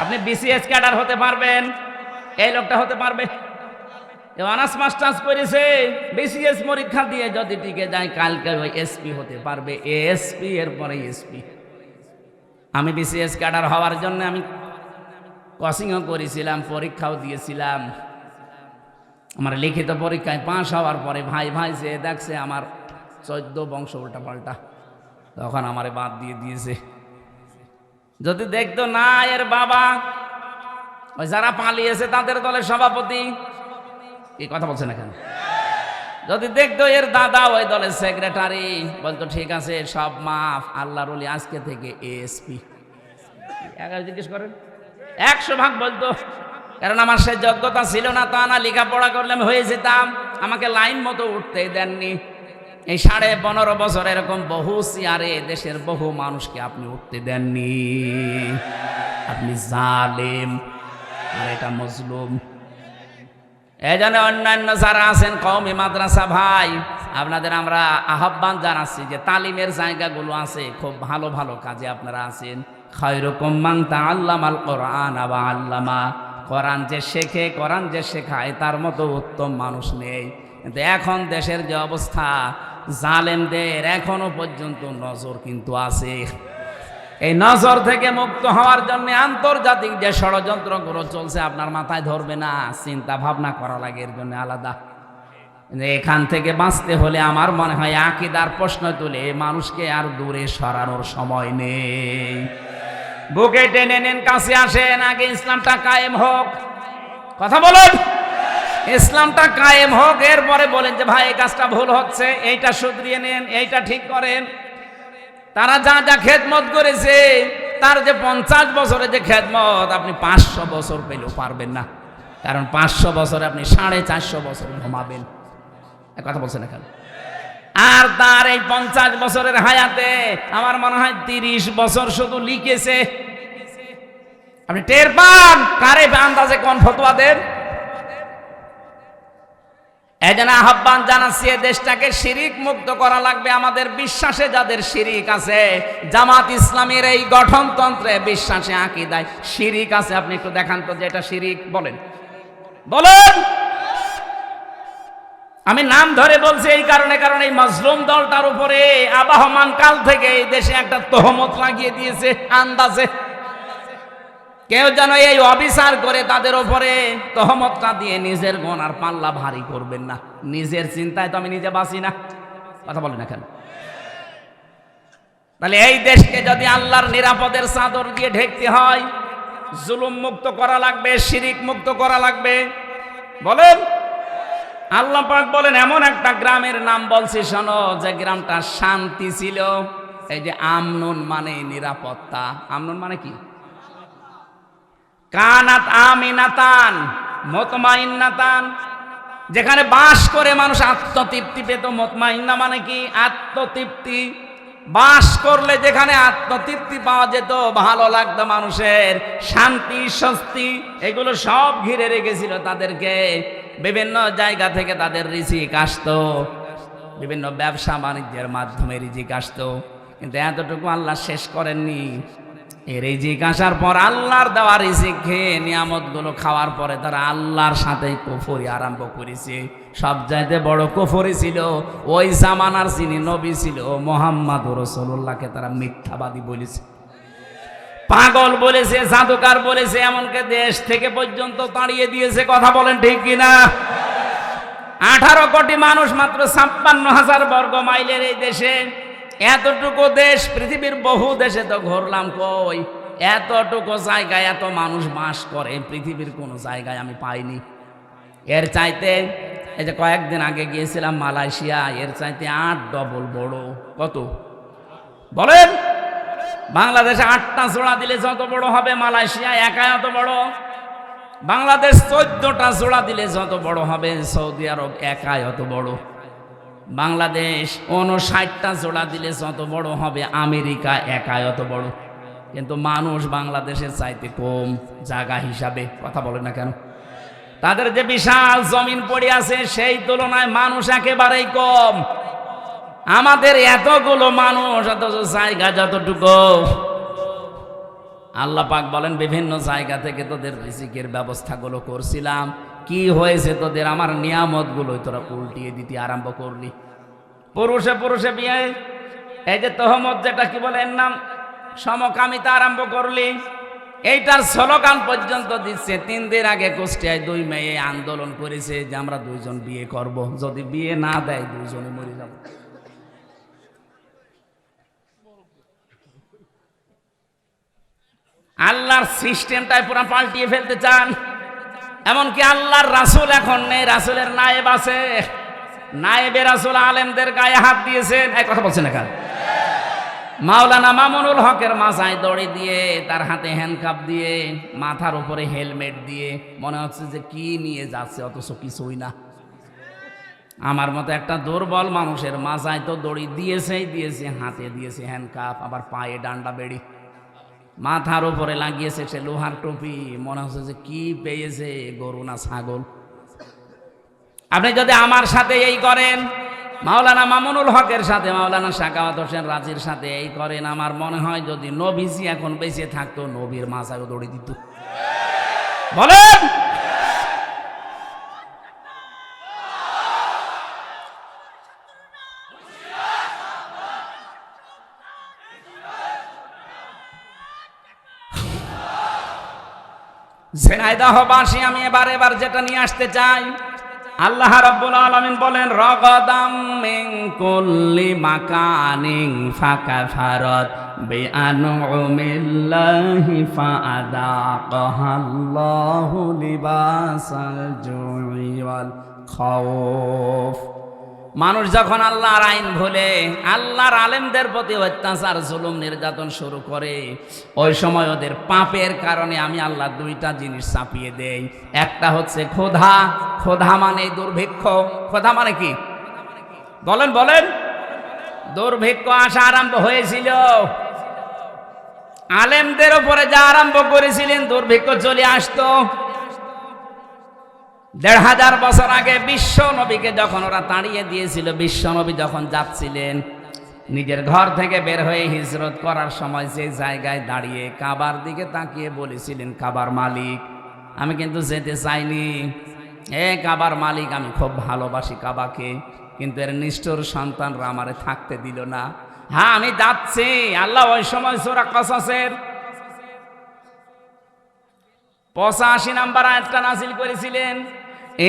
আপনি বিসিএস ক্যাডার হতে পারবেন, এই লোকটা হতে পারবে। অনার্স মাস্টার্স করেছে, বিসিএস পরীক্ষা দিয়ে যদি টিকে যায়, কালকে ওই এসপি হতে পারবে, এসপি এর পরে এসপি। আমি বিসিএস ক্যাডার হওয়ার জন্য আমি কোচিংও করেছিলাম, পরীক্ষাও দিয়েছিলাম। আমার লিখিত পরীক্ষায় পাস হওয়ার পরে ভাই ভাই যে দেখছে আমার 14 বংশ উল্টা পাল্টা, তখন আমারে বাদ দিয়ে দিয়েছে। যদি দেখতো না এর বাবা ওই যারা পালিয়েছে তাদের দলের সভাপতি, কি কথা বলছেন এখানে? যদি দেখতো এর দাদা ওই দলের সেক্রেটারি, বলতো ঠিক আছে সব মাফ, আল্লাহর ওলি আজকে থেকে এএসপি। জিজ্ঞেস করেন, 100 ভাগ বলতো। কারণ আমার সে যোগ্যতা ছিল না, তা না, লেখাপড়া করলে আমি হয়ে যেতাম। আমাকে লাইন মতো উঠতেই দেননি। এই 15.5 বছর এরকম বহু চেয়ারে দেশের বহু মানুষকে আপনি উঠতে দেননি। আপনি জালেম, আর এটা মজলুম। এই জন্য অন্যান্য যারা আছেন কওমি মাদ্রাসা ভাই, আপনাদের আমরা আহ্বান জানাচ্ছি যে তালিমের জায়গাগুলো আছে, খুব ভালো ভালো কাজে আপনারা আছেন। খায়রুকুম মান তাআল্লামাল কোরআন ওয়া আল্লামা। কোরআন যে শেখে, কোরআন যে শেখায়, তার মতো উত্তম মানুষ নেই। কিন্তু এখন দেশের যে অবস্থা, জালেমদের এখনো পর্যন্ত নজর কিন্তু আছে। এই নজর থেকে মুক্ত হওয়ার জন্য আন্তর্জাতিক যে ষড়যন্ত্রগুলো চলছে আপনার মাথায় ধরবে না, চিন্তা ভাবনা করা লাগে এর জন্য আলাদা। এখান থেকে বাঁচতে হলে আমার মনে হয় আকীদার প্রশ্ন তুলে মানুষকে আর দূরে সরানোর সময় নেই। বুকে টেনে নেন, কাছে আসেন, আগে ইসলামটা কায়েম হোক। কথা বলুন, ইসলামটা কায়েম হোক, এরপরে বলেন যে ভাই এই কাজটা ভুল হচ্ছে, এইটা শুধরিয়ে নেন, এইটা ঠিক করেন। তারা যা যা খেদমত করেছে, তার যে 50 বছরে যে খেদমত, আপনি 500 বছর পেলেও পারবেন না। কারণ 500 বছরে আপনি 450 বছর ঘুমাবেন। কথা বলছেন এখানে। আর তার এই 50 বছরের হায়াতে আমার মনে হয় 30 বছর শুধু লিখেছে। আপনি টের পান কারে আন্দাজে কোন ফতোয়া দেন। এই জন্য আহ্বান জানাচ্ছি, দেশটাকে শিরিক মুক্ত করা লাগবে। আমাদের বিশ্বাসে যাদের শিরিক আছে, জামাত ইসলামের এই গঠনতন্ত্রে বিশ্বাসে আকীদায় শিরিক আছে, আপনি একটু দেখান তো যে এটা শিরিক। বলেন বলেন। আমি নাম ধরে বলছি এই কারণে, কারণ এই মজলুম দলটার উপরে আবাহমান কাল থেকে এই দেশে একটা তহমত লাগিয়ে দিয়েছে আন্দাজে। কেউ যেন এই অবিচার করে তাদের ওপরে তহমতটা দিয়ে নিজের গোনার পাল্লা ভারী করবেন না। নিজের চিন্তায় তো আমি নিজে বাঁচি না। কথা বলেন না কেন? তাহলে এই দেশকে যদি আল্লাহর নিরাপদের চাদর দিয়ে ঢেকতে হয়, জুলুম মুক্ত করা লাগবে, শিরিক মুক্ত করা লাগবে। বলেন। আল্লাহ পাক বলেন, এমন একটা গ্রামের নাম বলছি শোনো, যে গ্রামটা শান্তি ছিল। এই যে আমনুন মানে নিরাপত্তা। আমনুন মানে কি? কানাত আমিনাতান মুতমাইন্নাতান, যেখানে বাস করে মানুষ আত্মতৃপ্তি পেত। মুতমাইন্না মানে কি? আত্মতৃপ্তি। বাস করলে যেখানে আত্মতৃপ্তি পাওয়া যেত, ভালো লাগতো মানুষের, শান্তি স্বস্তি, এগুলো সব ঘিরে রেখেছিল তাদেরকে। বিভিন্ন জায়গা থেকে তাদের রিজিক আসতো, বিভিন্ন ব্যবসা বাণিজ্যের মাধ্যমে রিজিক আসতো। কিন্তু এতটুকু আল্লাহ শেষ করেননি। এই রিজিক আসার পর আল্লাহর দেওয়া রিজিক খেয়ে নিয়ামতগুলো খাওয়ার পরে তারা আল্লাহর সাথে কুফরি আরম্ভ করেছে। সবচাইতে বড় কুফরি ছিল ওই জামানার যিনি নবী ছিল মুহাম্মদ রাসূলুল্লাহকে তারা মিথ্যাবাদী বলেছে, পাগল বলেছে, জাদুকার বলেছে, এমনকি দেশ থেকে পর্যন্ত তাড়িয়ে দিয়েছে। কথা বলেন ঠিক কিনা? 18 কোটি মানুষ মাত্র 56,000 বর্গ মাইলের এই দেশে। এতটুকু দেশ, পৃথিবীর বহু দেশে তো ঘুরলাম, কই এতটুকু জায়গায় এত মানুষ বাস করে পৃথিবীর কোনো জায়গায় আমি পাইনি। এর চাইতে, এই যে কয়েকদিন আগে গিয়েছিলাম মালয়েশিয়া, এর চাইতে 8 ডবল বড়। কত বলেন? বাংলাদেশে 8টা জোড়া দিলে যত বড় হবে, মালয়েশিয়া একাই অত বড়। বাংলাদেশ 14টা জোড়া দিলে যত বড় হবে, সৌদি আরব একাই অত বড়। বাংলাদেশ 59টা জোড়া দিলে যত বড় হবে, আমেরিকা একাই অত বড়। কিন্তু মানুষ বাংলাদেশের চাইতে কম জায়গা হিসাবে। কথা বলে না কেন? তাদের যে বিশাল জমিন পড়ে আছে, সেই তুলনায় মানুষ একেবারেই কম। আমাদের এতগুলো মানুষ, অথচ জায়গা যতটুকু। আল্লাহ পাক বলেন, বিভিন্ন জায়গা থেকে তোদের রিজিকের ব্যবস্থাগুলো করছিলাম, কি হয়েছে তোদের? আমার নিয়ামতগুলো তোরা উল্টিয়ে দিতে আরম্ভ করলি। পুরুষে পুরুষে বিয়ে, এই যে তহমত, যেটা কি বলে, এর নাম সমকামিতা আরম্ভ করলি। এইটার স্লোগান পর্যন্ত দিচ্ছে। 3 দিন আগে কুষ্টিয়ায় 2 মেয়ে আন্দোলন করেছে যে আমরা 2 জন বিয়ে করব, যদি বিয়ে না দেয় 2 জনে মরে যাব। আল্লাহর সিস্টেমটাই পুরো পাল্টিয়ে ফেলতে চান। এমনকি আল্লাহর রাসূল এখন নেই, রাসূলের নায়েব আছে। নায়েবে রাসূল আলেমদের গায়ে হাত দিয়েছেন। এই কথা বলছেন না কেন? মাওলানা মামুনুল হকের মাথায় দড়ি দিয়ে, তার হাতে হ্যান্ডকাপ দিয়ে, মাথার উপরে হেলমেট দিয়ে, মনে হচ্ছে যে কি নিয়ে যাচ্ছে, অথচ কিছুই না। আমার মতো একটা দুর্বল মানুষের মাথায় তো দড়ি দিয়েছে, হাতে দিয়েছে হ্যান্ডকাপ, আবার পায়ে ডান্ডা বেড়ি, মাথার উপরে লাগিয়েছে সে লোহার টুপি। মনে হচ্ছে যে কি পেয়েছে, গরু না ছাগল। আপনি যদি আমার সাথে এই করেন, মাওলানা মামুনুল হকের সাথে, মাওলানা সাখাওয়াত হোসেন রাজির সাথে এই করেন, আমার মনে হয় যদি নবীজি এখন বেঁচে থাকতো, নবীর মাথায় দড়ি দিত। বলেন ঝিনাইদহবাসী, আমি এবার যেটা নিয়ে আসতে চাই, আল্লাহ রাব্বুল আলামিন বলেন রাগাদাম মিন কুল্লি মাকানিন ফাকাফারাত বিআনউমিল্লাহি ফাআযাকাহাল্লাহু লিবাসাল জুই ওয়াল খাউফ। মানুষ যখন আল্লাহর আইন ভুলে, আল্লাহর আলেমদের প্রতি অত্যাচার, জুলুম, নির্যাতন শুরু করে, ওই সময় ওদের পাপের কারণে আমি আল্লাহ দুইটা জিনিস চাপিয়ে দেই। একটা হচ্ছে ক্ষুধা। ক্ষুধা মানে দুর্ভিক্ষ। ক্ষুধা মানে কি বলেন? দুর্ভিক্ষ আসা আরম্ভ হয়েছিল, আলেমদের উপরে যা আরম্ভ করেছিলেন, দুর্ভিক্ষ চলে আসতো। ১৫০০ বছর আগে বিশ্ব নবীকে যখন ওরা তাড়িয়ে দিয়েছিল, বিশ্ব নবী যখন যাচ্ছিলেন নিজের ঘর থেকে বের হয়ে হিজরত করার সময়, যে জায়গায় দাঁড়িয়ে কাবার দিকে তাকিয়ে বলেছিলেন, কাবার মালিক আমি কিন্তু যেতে চাইনি, কাবার মালিক আমি খুব ভালোবাসি কাবাকে, কিন্তু এর নিষ্ঠুর সন্তানরা আমারে থাকতে দিল না। হ্যাঁ আমি যাচ্ছি। আল্লাহ ওই সময় সূরা কসসের ৮৫ নম্বর আয়াতটা নাযিল করেছিলেন,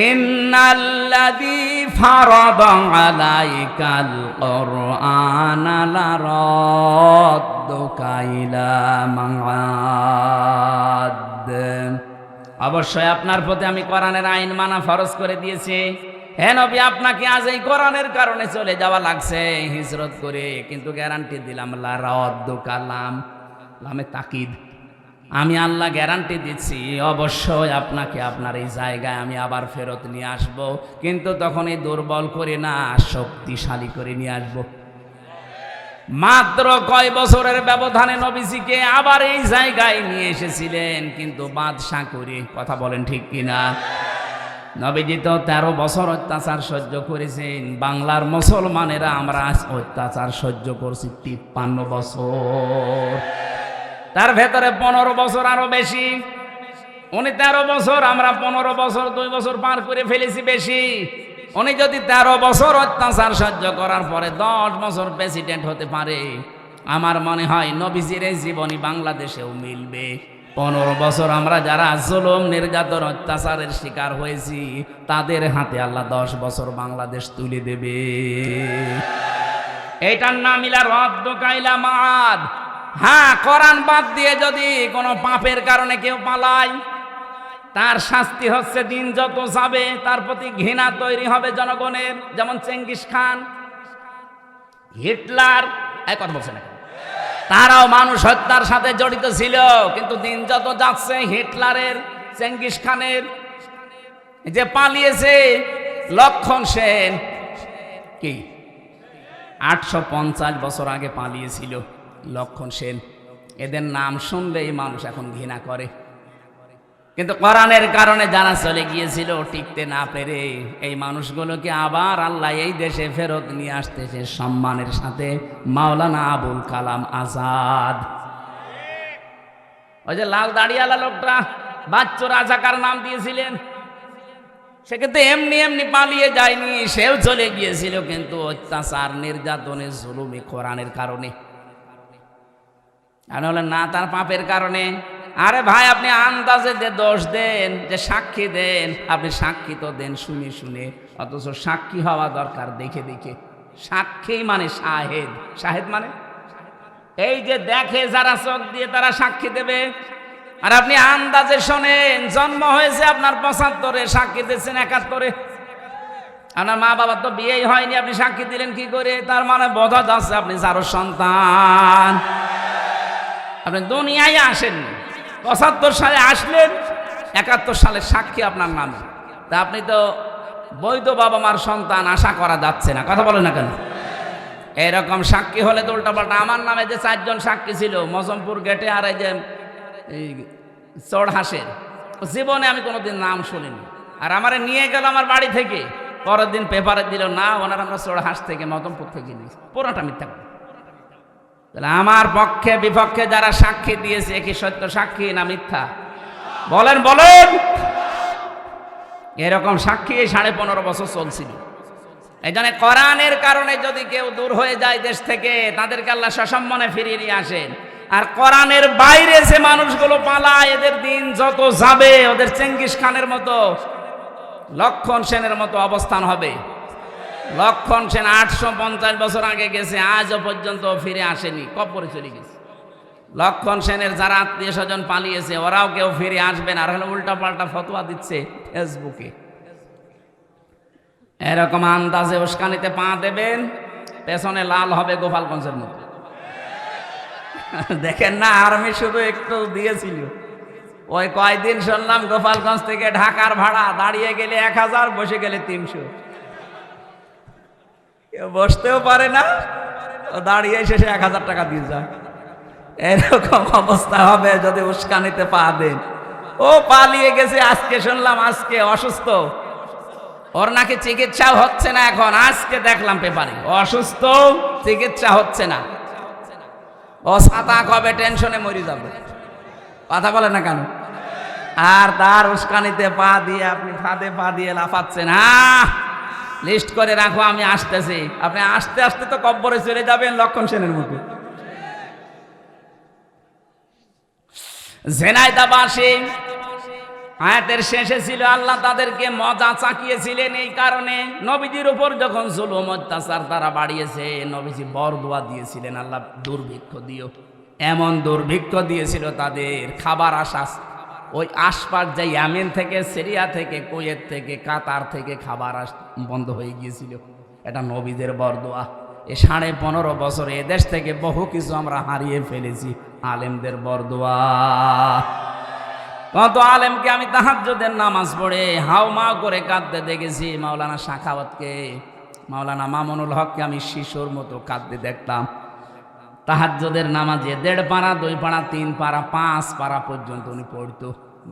ইন্নাল্লাযী ফারাদা আলাইকাল কুরআনা লারাদ্দুকা ইলা মাআদ। অবশ্যই আপনার প্রতি আমি কোরআনের আইন মানা ফরজ করে দিয়েছি। হে নবী, আপনাকে আজ এই কোরআনের কারণে চলে যাওয়া লাগছে হিজরত করে, কিন্তু গ্যারান্টি দিলাম লারাদ্দুকা, লামে তাকিদ, আমি আল্লাহ গ্যারান্টি দিচ্ছি অবশ্যই আপনাকে আপনার এই জায়গায় আমি আবার ফেরত নিয়ে আসব, কিন্তু তখন এই দুর্বল করে না, শক্তিশালী করে নিয়ে আসব। মাত্র কয় বছরের ব্যবধানে নবীজিকে আবার এই জায়গায় নিয়ে এসেছিলেন, কিন্তু বাদশা করে। কথা বলেন ঠিক কিনা? নবীজি তো ১৩ বছর অত্যাচার সহ্য করেছেন। বাংলার মুসলমানেরা আমরা অত্যাচার সহ্য করছি ৫৩ বছর, তার ভেতরে ১৫ বছর আরো বেশি। উনি ১৩ বছর, আমরা ১৫ বছর, ২ বছর পার করে ফেলেছি বেশি। উনি যদি ১৩ বছর অত্যাচার সহ্য করার পরে ১০ বছর প্রেসিডেন্ট হতে পারে, আমার মনে হয় নবীজির এই জীবনী বাংলাদেশেও মিলবে। ১৫ বছর আমরা যারা জুলুম, নির্যাতন, অত্যাচারের শিকার হয়েছি, তাদের হাতে আল্লাহ ১০ বছর বাংলাদেশ তুলে দেবে। এইটার নাম ইলা রাদ্দুকা ইলা মাআদ। হ্যাঁ, কোরআন বাদ দিয়ে যদি কোনো পাপের কারণে কেউ পালায়, তার শাস্তি হচ্ছে দিন যত যাবে তার প্রতি ঘৃণা তৈরি হবে জনগণের। যেমন চেঙ্গিস খান, হিটলার, এক কথা বলছে না, তারাও মানুষ হত্যার সাথে জড়িত ছিল, কিন্তু দিন যত যাচ্ছে হিটলারের, চেঙ্গিস খানের, যে পালিয়েছে লক্ষণ সেন, কি ৮৫০ বছর আগে পালিয়েছিল লক্ষণ সেন, এদের নাম শুনলেই মানুষ এখন ঘৃণা করে। কিন্তু কোরআনের কারণে যারা চলে গিয়েছিল টিকতে না পেরে, এই মানুষগুলোকে আবার আল্লাহ এই দেশে ফেরত নিয়ে আসতেছে সম্মানের সাথে। মাওলানা আবুল কালাম আজাদ, ওই যে লাল দাড়িওয়ালা লোকটা বাচ্চু রাজাকার নাম দিয়েছিলেন, সে কিন্তু এমনি এমনি পালিয়ে যায়নি, সেও চলে গিয়েছিল, কিন্তু অত্যাচার, নির্যাতনে, জুলুমে, কোরআনের কারণে। আর হলেন না তার পাপের কারণে। আরে ভাই, আপনি আন্দাজে যে দোষ দেন, যে সাক্ষী দেন, আপনি সাক্ষী তো দেন শুনে শুনে, অথচ সাক্ষী হওয়া দরকার দেখে দেখে। সাক্ষী মানে শাহেদ, শাহেদ মানে এই যে দেখে যারা চোখ দিয়ে তারা সাক্ষী দেবে, আর আপনি আন্দাজে শোনেন জন্ম হয়েছে আপনার 75-এ, সাক্ষী দিচ্ছেন 71-এ। আপনার মা বাবার তো বিয়েই হয়নি, আপনি সাক্ষী দিলেন কি করে? তার মানে বোঝা যাচ্ছে আপনি যারও সন্তান, আপনি দুনিয়ায় আসেননি। 75 সালে আসলেন, 71 সালে সাক্ষী আপনার নামে, তা আপনি তো বৈধ বাবা মার সন্তান, আশা করা যাচ্ছে না। কথা বলে না কেন? এরকম সাক্ষী হলে তো উল্টাপাল্টা। আমার নামে যে 4 জন সাক্ষী ছিল মজমপুর গেটে, আর এই যে চড়হাসের, জীবনে আমি কোনোদিন নাম শুনিনি। আর আমারে নিয়ে গেল আমার বাড়ি থেকে, পরের দিন পেপারে দিল না ওনার আমরা চড়হাস থেকে মজমপুর থেকে নিয়েছি। পুরোটা মিথ্যা কথা। তাহলে আমার পক্ষে বিপক্ষে যারা সাক্ষী দিয়েছে, কি সত্য সাক্ষী না মিথ্যা? বলেন বলেন। এরকম সাক্ষী 15.5 বছর চলছিল। এই জন্য কোরআনের কারণে যদি কেউ দূর হয়ে যায় দেশ থেকে, তাদেরকে আল্লাহ সসম্মানে ফিরিয়ে নিয়ে আসেন। আর কোরআনের বাইরে যে মানুষগুলো পালায়, এদের দিন যত যাবে ওদের চেঙ্গিস খানের মতো, লক্ষণ সেনের মতো অবস্থান হবে। লক্ষণ সেন 850 বছর আগে গেছে, আজও পর্যন্ত ফিরে আসেনি, কবরে চলে গেছে। লক্ষণ সেনের যারা আত্মীয় স্বজন পালিয়েছে, ওরাও কেউ ফিরে আসবে না, আর উল্টা পাল্টা ফতোয়া দিচ্ছে ফেসবুকে। এরকম আন্দাজে উস্কানিতে পা দেবেন, পেছনে লাল হবে গোপালগঞ্জের মতো। দেখেন না, আর্মি শুধু একটু দিয়েছিল, ওই কয়দিন শুনলাম গোপালগঞ্জ থেকে ঢাকার ভাড়া দাঁড়িয়ে গেলে 1000, বসে গেলে 300। কেউ বসতেও পারে না, ও দাঁড়িয়ে শেষে 1000 টাকা দিয়ে যায়। এরকম অবস্থা হবে যদি উস্কানিতে পা দেন। ও পালিয়ে গেছে, আজকে শুনলাম আজকে অসুস্থ, ওর নাকি চিকিৎসাও হচ্ছে না এখন। আজকে দেখলাম পেপারে অসুস্থ, চিকিৎসা হচ্ছে না। ও ছাতা কবে টেনশনে মরে যাবে। কথা বলে না কেন? আর তার উস্কানিতে পা দিয়ে আপনি ফাঁদে পা দিয়ে লাফাচ্ছেন। লিস্ট করে রাখো, আমি আসতেছি। আপনি আসতে আসতে তো কব্বরে চলে যাবেন লক্ষণ সেনের মতো। ঝিনাইদহবাসী আয়াতের শেষে ছিল আল্লাহ তাদেরকে মজা চাকিয়েছিলেন। এই কারণে নবীজির উপর যখন জুলুম অত্যাচার তারা বাড়িয়েছে, নবীজি বরদোয়া দিয়েছিলেন, আল্লাহ দুর্ভিক্ষ দিও। এমন দুর্ভিক্ষ দিয়েছিল তাদের, খাবার আশা ওই আশপাশ যে ইয়ামেন থেকে, সিরিয়া থেকে, কুয়েত থেকে, কাতার থেকে খাবার বন্ধ হয়ে গিয়েছিল। এটা নবীদের বরদোয়া। এই 15.5 বছরে এদেশ থেকে বহু কিছু আমরা হারিয়ে ফেলেছি, আলেমদের বরদোয়া। কত আলেমকে আমি তাহাজ্জুদের নামাজ পড়ে হাউমাউ করে কাঁদতে দেখেছি। মাওলানা শাখাওয়াতকে, মাওলানা মামুনুল হককে আমি শিশুর মতো কাঁদতে দেখতাম। তাহাজ্জুদের নামাজে 1.5 পারা, 2 পারা, 3 পারা, 5 পারা পর্যন্ত উনি পড়তো।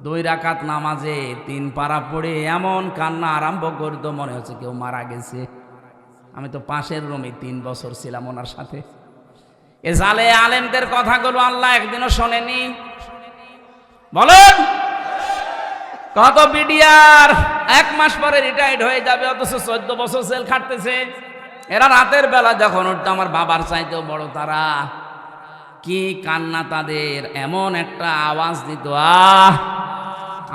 2 রাকাত নামাজে 3 পারা পড়ে এমন কান্না আরম্ভ করতো, মনে হচ্ছে কেউ মারা গেছে। আমি তো পাশের রুমে 3 বছর ছিলাম ওনার সাথে। এ জালে আলেমদের কথাগুলো আল্লাহ একদিনও শোনেনি। বলেন, কত বিডিআর 1 মাস পরে রিটায়ার্ড হয়ে যাবে, অথচ 14 বছর জেল খাটতেছে। এরা রাতের বেলা যখন উঠতো, আমার বাবার চাইতেও বড় তারা, কি কান্না তাদের, এমন একটা আওয়াজ দিত।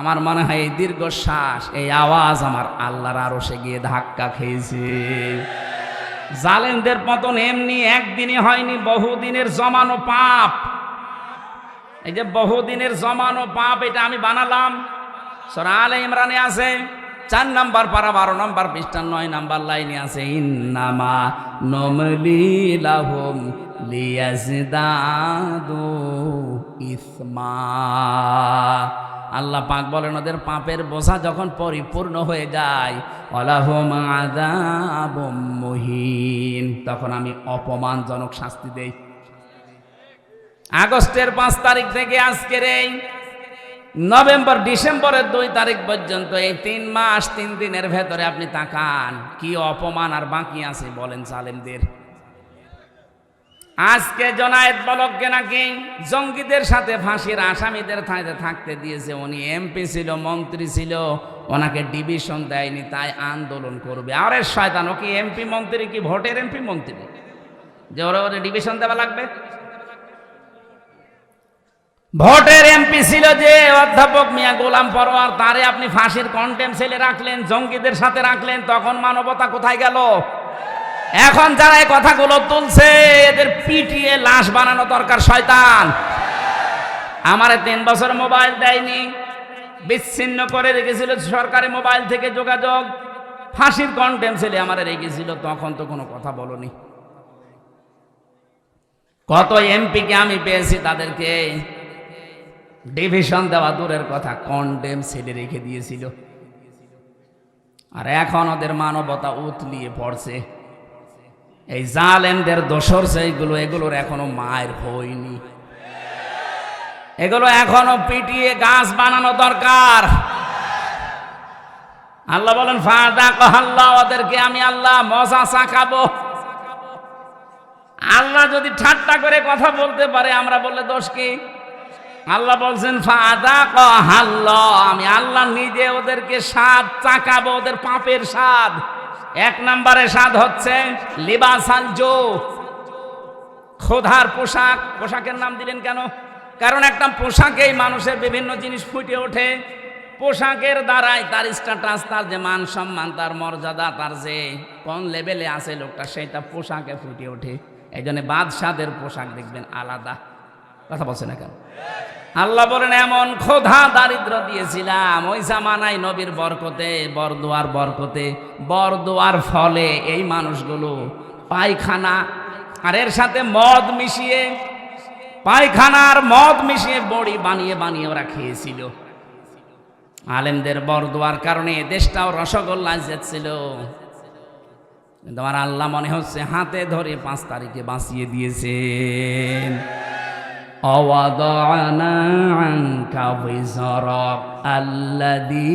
আমার মনে হয় এই দীর্ঘশ্বাস, এই আওয়াজ আমার আল্লাহর আরশে গিয়ে ধাক্কা খেয়েছে। জালেমদের পতন এমনি একদিনে হয়নি, বহুদিনের জমানো পাপ। এই যে বহুদিনের জমানো পাপ, এটা আমি বানালাম। সূরা আলে ইমরানে আছে 4 নম্বর পারা 12 নম্বর পৃষ্ঠা 9 নম্বর লাইনে আছে, ইন্নামা নুমলি লাহুম লিয়াজদাদু ইসমা। আল্লাহ পাক বলেন, ওদের পাপের বোঝা যখন পরিপূর্ণ হয়ে যায়, ওয়ালাহুম আযাবুম মুহিন, তখন আমি অপমানজনক শাস্তি দেই। আগস্টের 5 তারিখ থেকে আজকের এই নভেম্বর ডিসেম্বরের 2 তারিখ পর্যন্ত, এই 3 মাস 3 দিনের ভেতরে আপনি তাকান কি অপমান আর বাকি আছে বলেন জালেমদের। আজকে জনায়েত বলককে নাকি জঙ্গিদের সাথে ফাঁসির আসামিদের থাকতে দিয়েছে। উনি এমপি ছিল, মন্ত্রী ছিল, ওনাকে ডিভিশন দেয়নি, তাই আন্দোলন করবে। আরে শয়তান, ও কি এমপি মন্ত্রী, কি ভোটের এমপি মন্ত্রী যে ওরা ডিভিশন দেওয়া লাগবে? ভোটের এমপি ছিল যে অধ্যাপক মিয়া গোলাম পরোয়ার, তারে আপনি ফাঁসির কন্টেম সেলে রাখলেন, জঙ্গিদের সাথে রাখলেন, তখন মানবতা কোথায় গেল? এখন যারা এই কথাগুলো তুলছে এদের পিটিয়ে লাশ বানানো দরকার। শয়তান আমারে 3 বছর মোবাইল দেয়নি, বিচ্ছিন্ন করে রেখেছিল সরকারি মোবাইল থেকে যোগাযোগ, ফাঁসির কন্টেম ছেলে আমারে রেখেছিল, তখন তো কোনো কথা বলনি। কত এমপিকে আমি পেয়েছি, তাদেরকে ডিভিশন দেওয়া দূরের কথা, কন্টেম ছেলে রেখে দিয়েছিল। আর এখন ওদের মানবতা উতলিয়ে পড়ছে। এই জালেমদের দোসর এগুলোর এখনো মায়ের হয়নি, এগুলো এখনো পিটিয়ে গাছ বানানো দরকার। আল্লাহ বলেন ফাযাকাল্লাহ, ওদেরকে আমি আল্লাহ মজা চাখাবো। আল্লাহ যদি ঠাট্টা করে কথা বলতে পারে, আমরা বললে দোষ কি? আল্লাহ বলছেন ফাযাকাল্লাহ, আমি আল্লাহ নিজে ওদেরকে স্বাদ চাখাবো, ওদের পাপের স্বাদ। 1 নম্বরে স্বাদ হচ্ছে লিবাসাল জো, ক্ষুধার পোশাক। পোশাকের নাম দিলেন কেন? কারণ একটা পোশাকেই মানুষের বিভিন্ন জিনিস ফুটে ওঠে। পোশাকের দ্বারাই তার স্ট্যাটাস, তার যে মান সম্মান, তার মর্যাদা, তার যে কোন লেভেলে আছে লোকটা, সেটা পোশাকে ফুটে ওঠে। এই জন্য বাদশাদের পোশাক দেখবেন আলাদা। কথা বলছে না কেন? আল্লাহ বলেন এমন ক্ষুধা দারিদ্র দিয়েছিলাম ওই জামানায় নবীর বরকতে, বরদোয়ার বরকতে, বরদোয়ার ফলে এই মানুষগুলো পায়খানা আর এর সাথে মদ মিশিয়ে, পায়খানার মদ মিশিয়ে বড়ি বানিয়ে বানিয়ে ওরা খেয়েছিল। আলেমদের বরদোয়ার কারণে দেশটাও রসগোল্লায় যাচ্ছিল। কিন্তু আমার আল্লাহ মনে হচ্ছে হাতে ধরে 5 তারিখে বাঁচিয়ে দিয়েছেন। অওয়াদানা আনকা বিজরাক আল্লাযী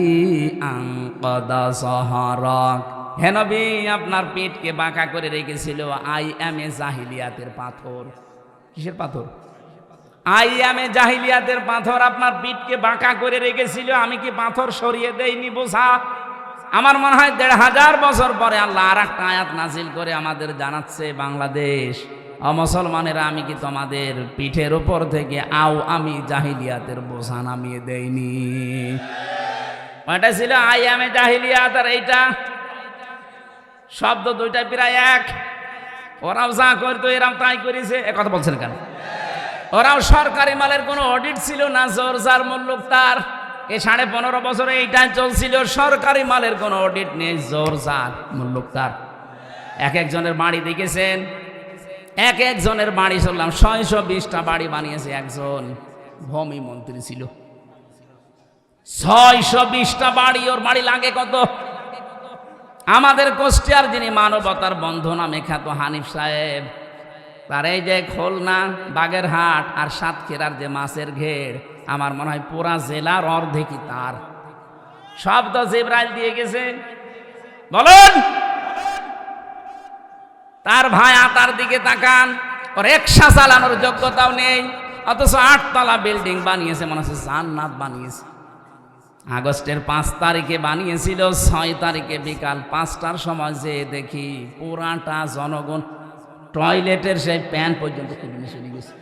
আনকাদা যাহরাক। হে নবী, আপনার পেটকে বাঁকা করে রেখেছিল আইয়ামে জাহিলিয়াতের পাথর। কিসের পাথর? আইয়ামে জাহিলিয়াতের পাথর আপনার পিঠকে বাঁকা করে রেখেছিল। আমি কি পাথর সরিয়ে দেইনি বোঝা? আমার মনে হয় 1500 বছর পরে আল্লাহ আর একটা আয়াত নাজিল করে আমাদের জানাচ্ছে, বাংলাদেশ মুসলমানেরা, আমি কি তোমাদের পিঠের উপর থেকে আমি জাহিলিয়াতের বোঝা নামিয়ে দেইনি? ওটা ছিল আইয়ামে জাহিলিয়াত, আর এইটা শব্দ দুইটা প্রায় এক। ওরাও যা করতো এরাও তাই করেছে। কথা বলছেন কেন? ওরাও সরকারি মালের কোনো অডিট ছিল না, জোর যার মুল্লুক তার। এই 15.5 বছরে এইটাই চলছিল, সরকারি মালের কোনো অডিট নেই, জোর যার মুল্লুক তার। এক একজনের বাড়ি দেখেছেন, এক একজনের বাড়ি চললাম 620টা বাড়ি বানিয়েছে একজন ভূমি মন্ত্রী ছিল। 620টা বাড়ি, ওর বাড়ি লাগে কত? আমাদের কুষ্টিয়ার যিনি মানবতার বন্ধু নামে খ্যাত হানিফ সাহেব, তার এই যে খুলনা, বাগেরহাট আর সাতক্ষীরার যে মাছের ঘের, আমার মনে হয় পুরা জেলার অর্ধেকই তার। সব তো জিবরাইল দিয়ে গেছে। বলুন, তার ভাই তার দিকে তাকান, ওর রিকশা চালানোর যোগ্যতাও নেই, অথচ 8 তলা বিল্ডিং বানিয়েছে, মনে হচ্ছে জান্নাত বানিয়েছে। আগস্টের 5 তারিখে বানিয়েছিল, 6 তারিখে বিকাল 5টার সময় যে দেখি পুরাটা জনগণ টয়লেটের সেই প্যান পর্যন্ত খুলে মিশে গেছে।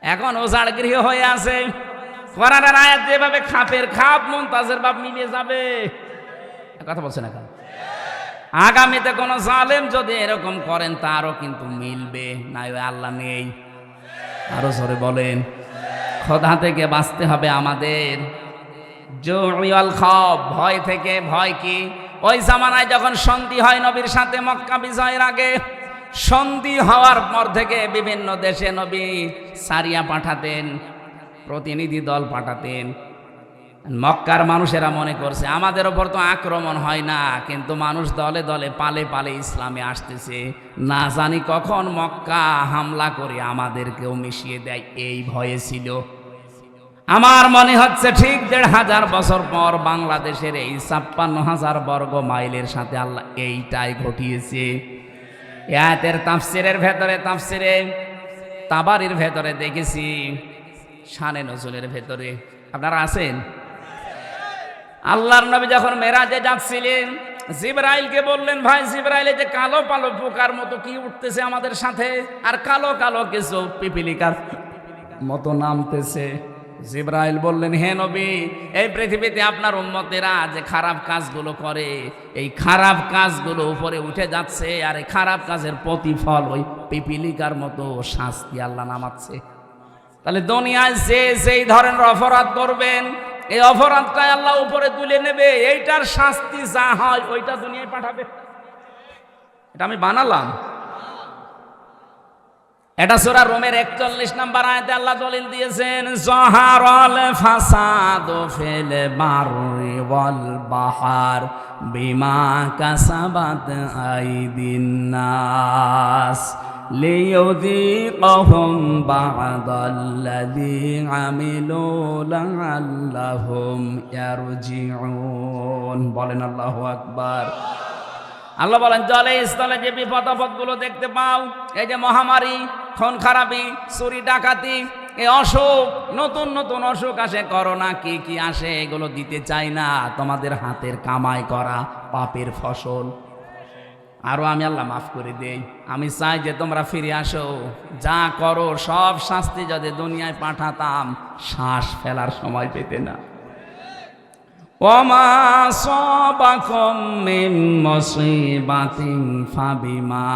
এখন ওজাড় গৃহ হয়ে আছে। কোরআনের আয়াত যেভাবে খাপের খাপ মুনতাজের বাপ মিলিয়ে যাবে, কথা বলছে না কেন? আগামীতে কোন জালেম যদি এরকম করেন, তারও কিন্তু মিলবে না। আল্লাহ নেই। আরো জোরে বলেন। খোদা থেকে বাঁচতে হবে আমাদের। জুইয়াল খাওফ, ভয় থেকে। ভয় কি? ওই জামানায় যখন সন্ধি হয় নবীর সাথে মক্কা বিজয়ের আগে, সন্ধি হওয়ার পর থেকে বিভিন্ন দেশে নবী সারিয়া পাঠাতেন, প্রতিনিধি দল পাঠাতেন। মক্কার মানুষেরা মনে করছে আমাদের ওপর তো আক্রমণ হয় না, কিন্তু মানুষ দলে দলে পালে পালে ইসলামে আসতেছে, না জানি কখন মক্কা হামলা করে আমাদেরকেও মিশিয়ে দেয়, এই ভয়ে ছিল। আমার মনে হচ্ছে ঠিক 1500 বছর পর বাংলাদেশের এই 56,000 বর্গ মাইলের সাথে আল্লাহ এইটাই ঘটিয়েছে। আয়াতের তাফসিরের ভেতরে, তাফসিরে তাবারির ভেতরে দেখেছি, শানে নজুলের ভেতরে। আপনারা আছেন? আল্লাহর নবী যখন মেরাজে যাচ্ছিলেন, জিবরাইলকে বললেন, ভাই জিবরাইল, যে কালো কালো পোকার মতো কি উঠতেছে আমাদের সাথে, আর কালো কালো কিছু পিপিলিকার মতো নামতেছে। জিবরাইল বললেন, হে নবী, এই পৃথিবীতে আপনার উম্মতেরা যে খারাপ কাজগুলো করে, এই খারাপ কাজগুলো উপরে উঠে যাচ্ছে, আর এই খারাপ কাজের প্রতিফল ওই পিপিলিকার মতো শাস্তি আল্লাহ নামাচ্ছে। তাহলে দুনিয়ায় যে যেই ধরনের অপরাধ করবেন, এই অপরাধটাই আল্লাহ উপরে তুলে নেবে, এইটার শাস্তি যা হয় ওইটা দুনিয়ায় পাঠাবে। এটা আমি বানালাম। এটা সূরা রোমের 41 নম্বর আয়াতে আল্লাহ দলিল দিয়েছেন, যাহারাল ফাসাদু ফিল বাররি ওয়াল বাহর বিমা কাসাবাত আইদিন নাস লিইয়ুযীকাহুম বা'দাল্লাযী আমিলু লা'আল্লাহুম ইয়ারজিউন। বলেন আল্লাহু আকবার। আল্লাহ বলেন, জলে স্থলে যে বিপদ আপদগুলো দেখতে পাও, এই যে মহামারী, খুন খারাপি, চুরি ডাকাতি, এই অসুখ, নতুন নতুন অসুখ আসে, করোনা, কি কি আসে, এগুলো দিতে চাই না, তোমাদের হাতের কামাই করা পাপের ফসল। আরো আমি আল্লাহ মাফ করে দেই। আমি চাই যে তোমরা ফিরে আসো, যা করো সব শাস্তি যদি দুনিয়ায় পাঠাতাম, শ্বাস ফেলার সময় পেতে না। ওমা সাবাকুম মিন মুসিবাতিন ফাবিমা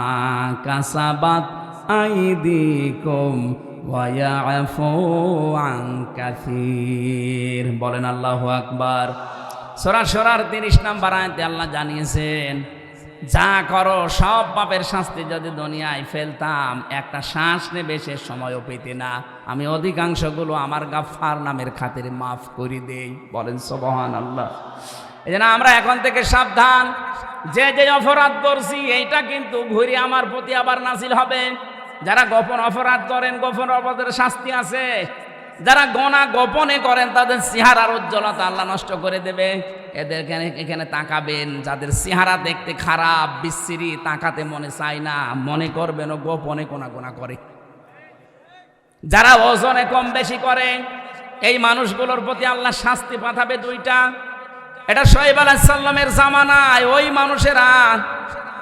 কাসাবাত আইদিকুম ওয়া ইয়াফু আন কাসীর। বলেন আল্লাহু আকবার। সূরা শুরার 30 নম্বর আয়াতে আল্লাহ জানিয়েছেন, যা করো সব পাপের শাস্তি যদি দুনিয়ায় ফেলতাম, একটা শ্বাস নেবে সে সময়ও পেতে না। আমি অধিকাংশগুলো আমার গাফফার নামের খাতিরে মাফ করে দেই। বলেন সুবহানাল্লাহ। এই জন্য আমরা এখন থেকে সাবধান, যে যে অপরাধ করছি এইটা কিন্তু ঘুরে আমার প্রতি আবার নাজিল হবে। যারা গোপন অপরাধ করেন, গোপন অপরাধের শাস্তি আছে। যারা গোনা গোপনে করেন, তাদের চেহারার উজ্জ্বলতা আল্লাহ নষ্ট করে দেবে। এদের এখানে তাকাবেন, যাদের চেহারা দেখতে খারাপ, বিশ্রী, তাকাতে মনে চায় না, মনে করবেন ও গোপনে কোনা গোনা করে। যারা ওজনে কম বেশি করে, এই মানুষগুলোর প্রতি আল্লাহ শাস্তি পাঠাবে দুইটা। এটা শুআয়ব আলাইহিস সালামের জামানায় ওই মানুষেরা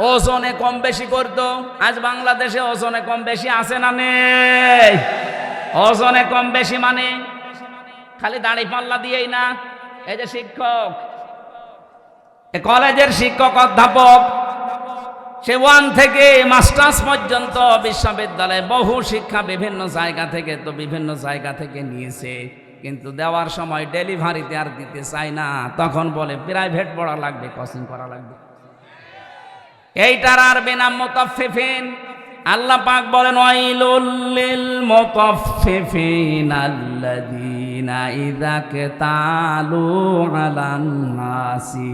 ওজনে কম বেশি করত। আজ বাংলাদেশে ওজনে কম বেশি আছে না নেই? ওজনে কম বেশি মানে খালি দাড়ি পাল্লা দিয়েই না। এই যে শিক্ষক, কলেজের শিক্ষক অধ্যাপক, সে 1 থেকে মাস্টার্স পর্যন্ত বিশ্ববিদ্যালয়ে বহু শিক্ষা বিভিন্ন জায়গা থেকে নিয়েছে, কিন্তু দেওয়ার সময় ডেলিভারিতে আর দিতে চায় না। তখন বলে প্রাইভেট পড়া লাগবে, কোচিং করা লাগবে। এইটার আর বেনাম মুতাফফিফিন। আল্লাহ পাক বলেন, ওয়াইলুল লিল মুতাফফিফিন আল্লাযীনা ইযা কাতালু আলান নাসি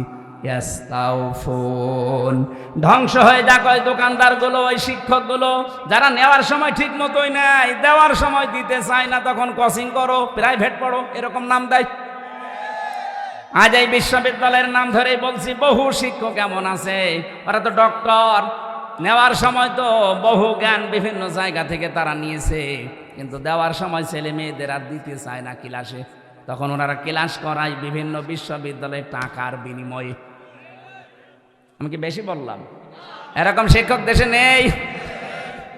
ইয়াস্তাউফুন। ধ্বংস হয়ে যাক ওই দোকানদারগুলো, ওই শিক্ষকগুলো, যারা নেওয়ার সময় ঠিক মতোই নেয়, দেওয়ার সময় দিতে চায় না, তখন কোচিং করো, প্রাইভেট পড়ো, এরকম নাম দেয়। আজ এই বিশ্ববিদ্যালয়ের নাম ধরেই বলছি, বহু শিক্ষক এমন আছে, ওরা তো ডক্টর, নেওয়ার সময় তো বহু জ্ঞান বিভিন্ন জায়গা থেকে তারা নিয়েছে, কিন্তু দেওয়ার সময় ছেলে মেয়েদের আর দিতে চায় না ক্লাসে। তখন ওনারা ক্লাস করায় বিভিন্ন বিশ্ববিদ্যালয়ে টাকার বিনিময়ে। আমি কি বেশি বললাম? এরকম শিক্ষক দেশে নেই?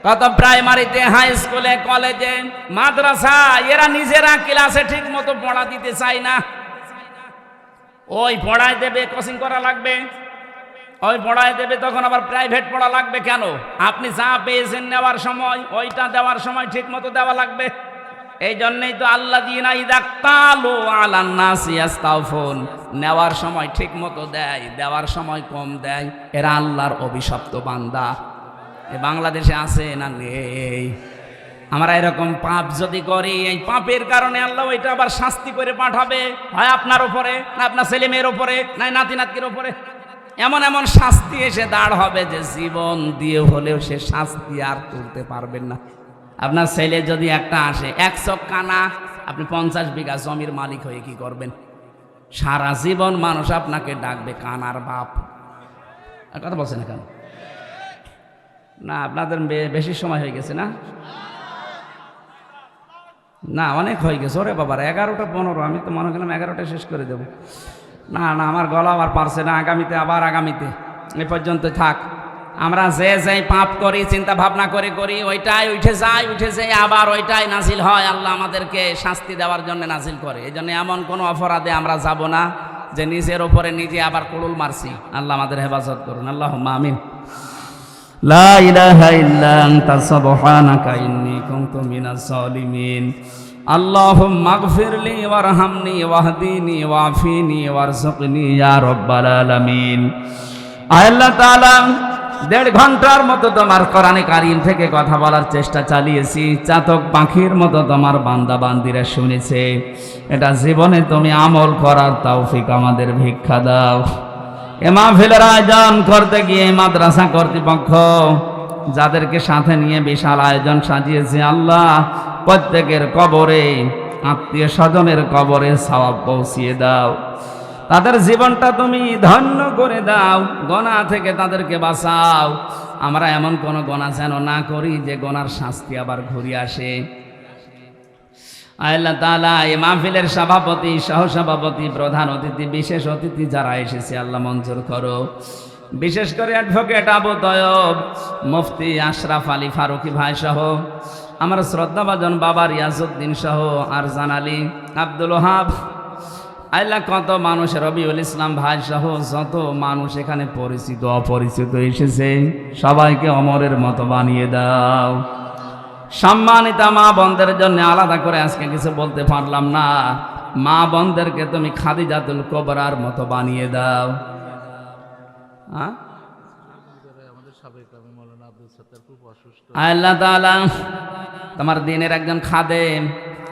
কত প্রাইমারিতে, হাই স্কুলে, কলেজে, মাদ্রাসা, এরা নিজেরা ক্লাসে ঠিক মতো পড়া দিতে চায় না। ওই পড়ায় দেবে, কোচিং করা লাগবে, ওই পড়ায় দেবে, তখন আবার প্রাইভেট পড়া লাগবে। কেন? আপনি যা পেয়েছেন নেওয়ার সময়, ওইটা দেওয়ার সময় ঠিক মতো দেওয়া লাগবে। এই জন্যই তো আল্লাযীনা ইযা ক্তালু আলান নাসি ইয়াস্তাউফুন, নেওয়ার সময় ঠিক মতো দেয়, দেওয়ার সময় কম দেয়, এরা আল্লাহর অভিশপ্ত বান্দা। এ বাংলাদেশে আছে না নেই? আমরা এরকম পাপ যদি করি, এই পাপের কারণে আল্লাহ ওইটা আবার শাস্তি করে পাঠাবে, হয় আপনার উপরে, না আপনার ছেলে মেয়ের উপরে, না নাতি নাতনির উপরে। এমন এমন শাস্তি এসে দাঁড় হবে যে জীবন দিয়ে হলেও সে শাস্তি আর তুলতে পারবেন না। আপনার ছেলে যদি একটা আসে 100 কানা, আপনি 50 বিঘা জমির মালিক হয়ে কি করবেন? সারা জীবন মানুষ আপনাকে ডাকবে কানার বাপ। আর কথা বলছেন না কেন? না, আপনাদের বেশি সময় হয়ে গেছে না? না, অনেক হয়ে গেছে। ওরে বাবার, 11টা 15, আমি তো মনে করলাম 11টা শেষ করে দেব। না না, আমার গলা আবার পারছে না, আগামীতে, আবার আগামীতে। এ পর্যন্ত থাক। আমরা যে পাপ করি, চিন্তা ভাবনা করি ওইটাই উঠে যায় আবার ওইটাই নাজিল হয়। আল্লাহ আমাদেরকে শাস্তি দেওয়ার জন্য নাজিল করে। এই জন্য এমন কোনো অপরাধে আমরা যাব না যে নিজের ওপরে নিজে আবার কুড়ুল মারছি। আল্লাহ আমাদের হেফাজত করুন, আল্লাহুম্মা আমিন। লা ইলাহা ইল্লা আনতা সুবহানাকা ইন্নী কুনতু মিনাজ জালিমিন। আল্লাহুম্মা আগফিরলি ওয়ারহামনি ওয়াহদিনি ওয়াফিনি ওয়ারযুকনি ইয়া রাব্বাল আলামিন। আল্লাহ তাআলা 1.5 ঘন্টার মতো তোমার কোরআনে কারীম থেকে কথা বলার চেষ্টা চালিয়েছি। চাতক পাখির মতো তোমার বান্দা বান্দিরা শুনেছে। এটা জীবনে তুমি আমল করার তৌফিক আমাদের ভিক্ষা দাও। এ মাহফিলের আয়োজন করতে গিয়ে মাদ্রাসা কর্তৃপক্ষ যাদেরকে সাথে নিয়ে বিশাল আয়োজন সাজিয়েছে, আল্লাহ প্রত্যেকের কবরে, আত্মীয় স্বজনের কবরে সওয়াব পৌঁছিয়ে দাও। তাদের জীবনটা তুমি ধন্য করে দাও, গোনাহ থেকে তাদেরকে বাঁচাও। আমরা এমন কোনো গোনাহ যেন না করি যে গোনার শাস্তি আবার ঘুরে আসে। আল্লাহ তাআলা এই মাহফিলের সভাপতি, সহসভাপতি, প্রধান অতিথি, বিশেষ অতিথি যারা এসেছে আল্লাহ মঞ্জুর করো। বিশেষ করে অ্যাডভোকেট আবু তয়ব, মুফতি আশরাফ আলী ফারুকি ভাই সহ আমার শ্রদ্ধাভাজন বাবা রিয়াজউদ্দিন সহ আরজান আলী, আব্দুল ওহাব, আল্লাহ কত মানুষ, রবিউল ইসলাম ভাই সহ যত মানুষ এখানে পরিচিত অপরিচিত এসেছে, সবাইকে অমরের মতো বানিয়ে দাও। সম্মানিতা মা বোনদের জন্য আলাদা করে আজকে কিছু বলতে পারলাম না। মা বোনদেরকে তুমি খাদিজাতুল কুবরার মতো বানিয়ে দাও। আল্লাহ তাআলা তোমার দিনের একজন খাদেম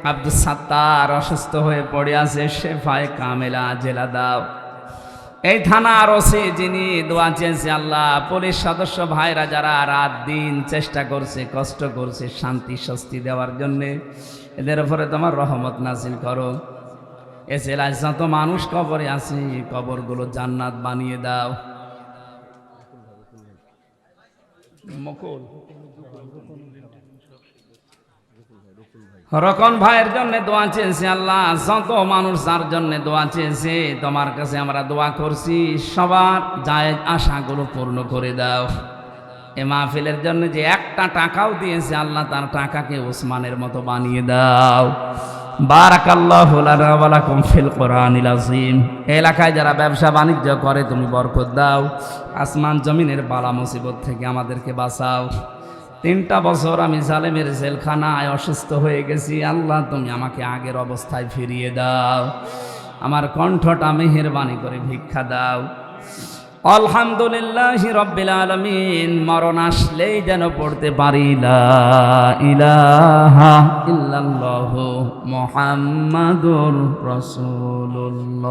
আব্দুল সাত্তার অসুস্থ হয়ে পড়ে আছে, শেফায়ে কামেলা জেলা দাও। এই থানার ওসি যিনি দোয়া চেয়েছে, আল্লাহ পুলিশ সদস্য ভাইরা যারা রাত দিন চেষ্টা করছে, কষ্ট করছে শান্তি স্বস্তি দেওয়ার জন্যে, এদের উপরে তোমার রহমত নাজিল করো। এ জেলায় যত মানুষ কবরে আছে কবরগুলো জান্নাত বানিয়ে দাও। মকুল রকন ভাইয়ের জন্য দোয়া চেয়েছে, আল্লাহ যত মানুষ যার জন্য দোয়া চেয়েছে তোমার কাছে আমরা দোয়া করছি, সবার জায়েজ আশাগুলো পূর্ণ করে দাও। এ মাহফিলের জন্য যে একটা টাকাও দিয়েছে আল্লাহ তার টাকাকে ওসমানের মতো বানিয়ে দাও। বারাকাল্লাহু লানা ওয়া লাকুম ফিল কোরআনিল আযীম। এলাকায় যারা ব্যবসা বাণিজ্য করে তুমি বরকত দাও। আসমান জমিনের বালা মুসিবত থেকে আমাদেরকে বাঁচাও। 3টা বছর আমি জালেমের জেলখানায় অসুস্থ হয়ে গেছি, আল্লাহ তুমি আমাকে আগের অবস্থায় ফিরিয়ে দাও। আমার কণ্ঠটা মেহেরবানি করে ভিক্ষা দাও। আলহামদুলিল্লাহি রাব্বিল আলামিন। মরণ আসলেই যেন পড়তে পারি লা ইলাহা ইল্লাল্লাহু মুহাম্মাদুর রাসূলুল্লাহ।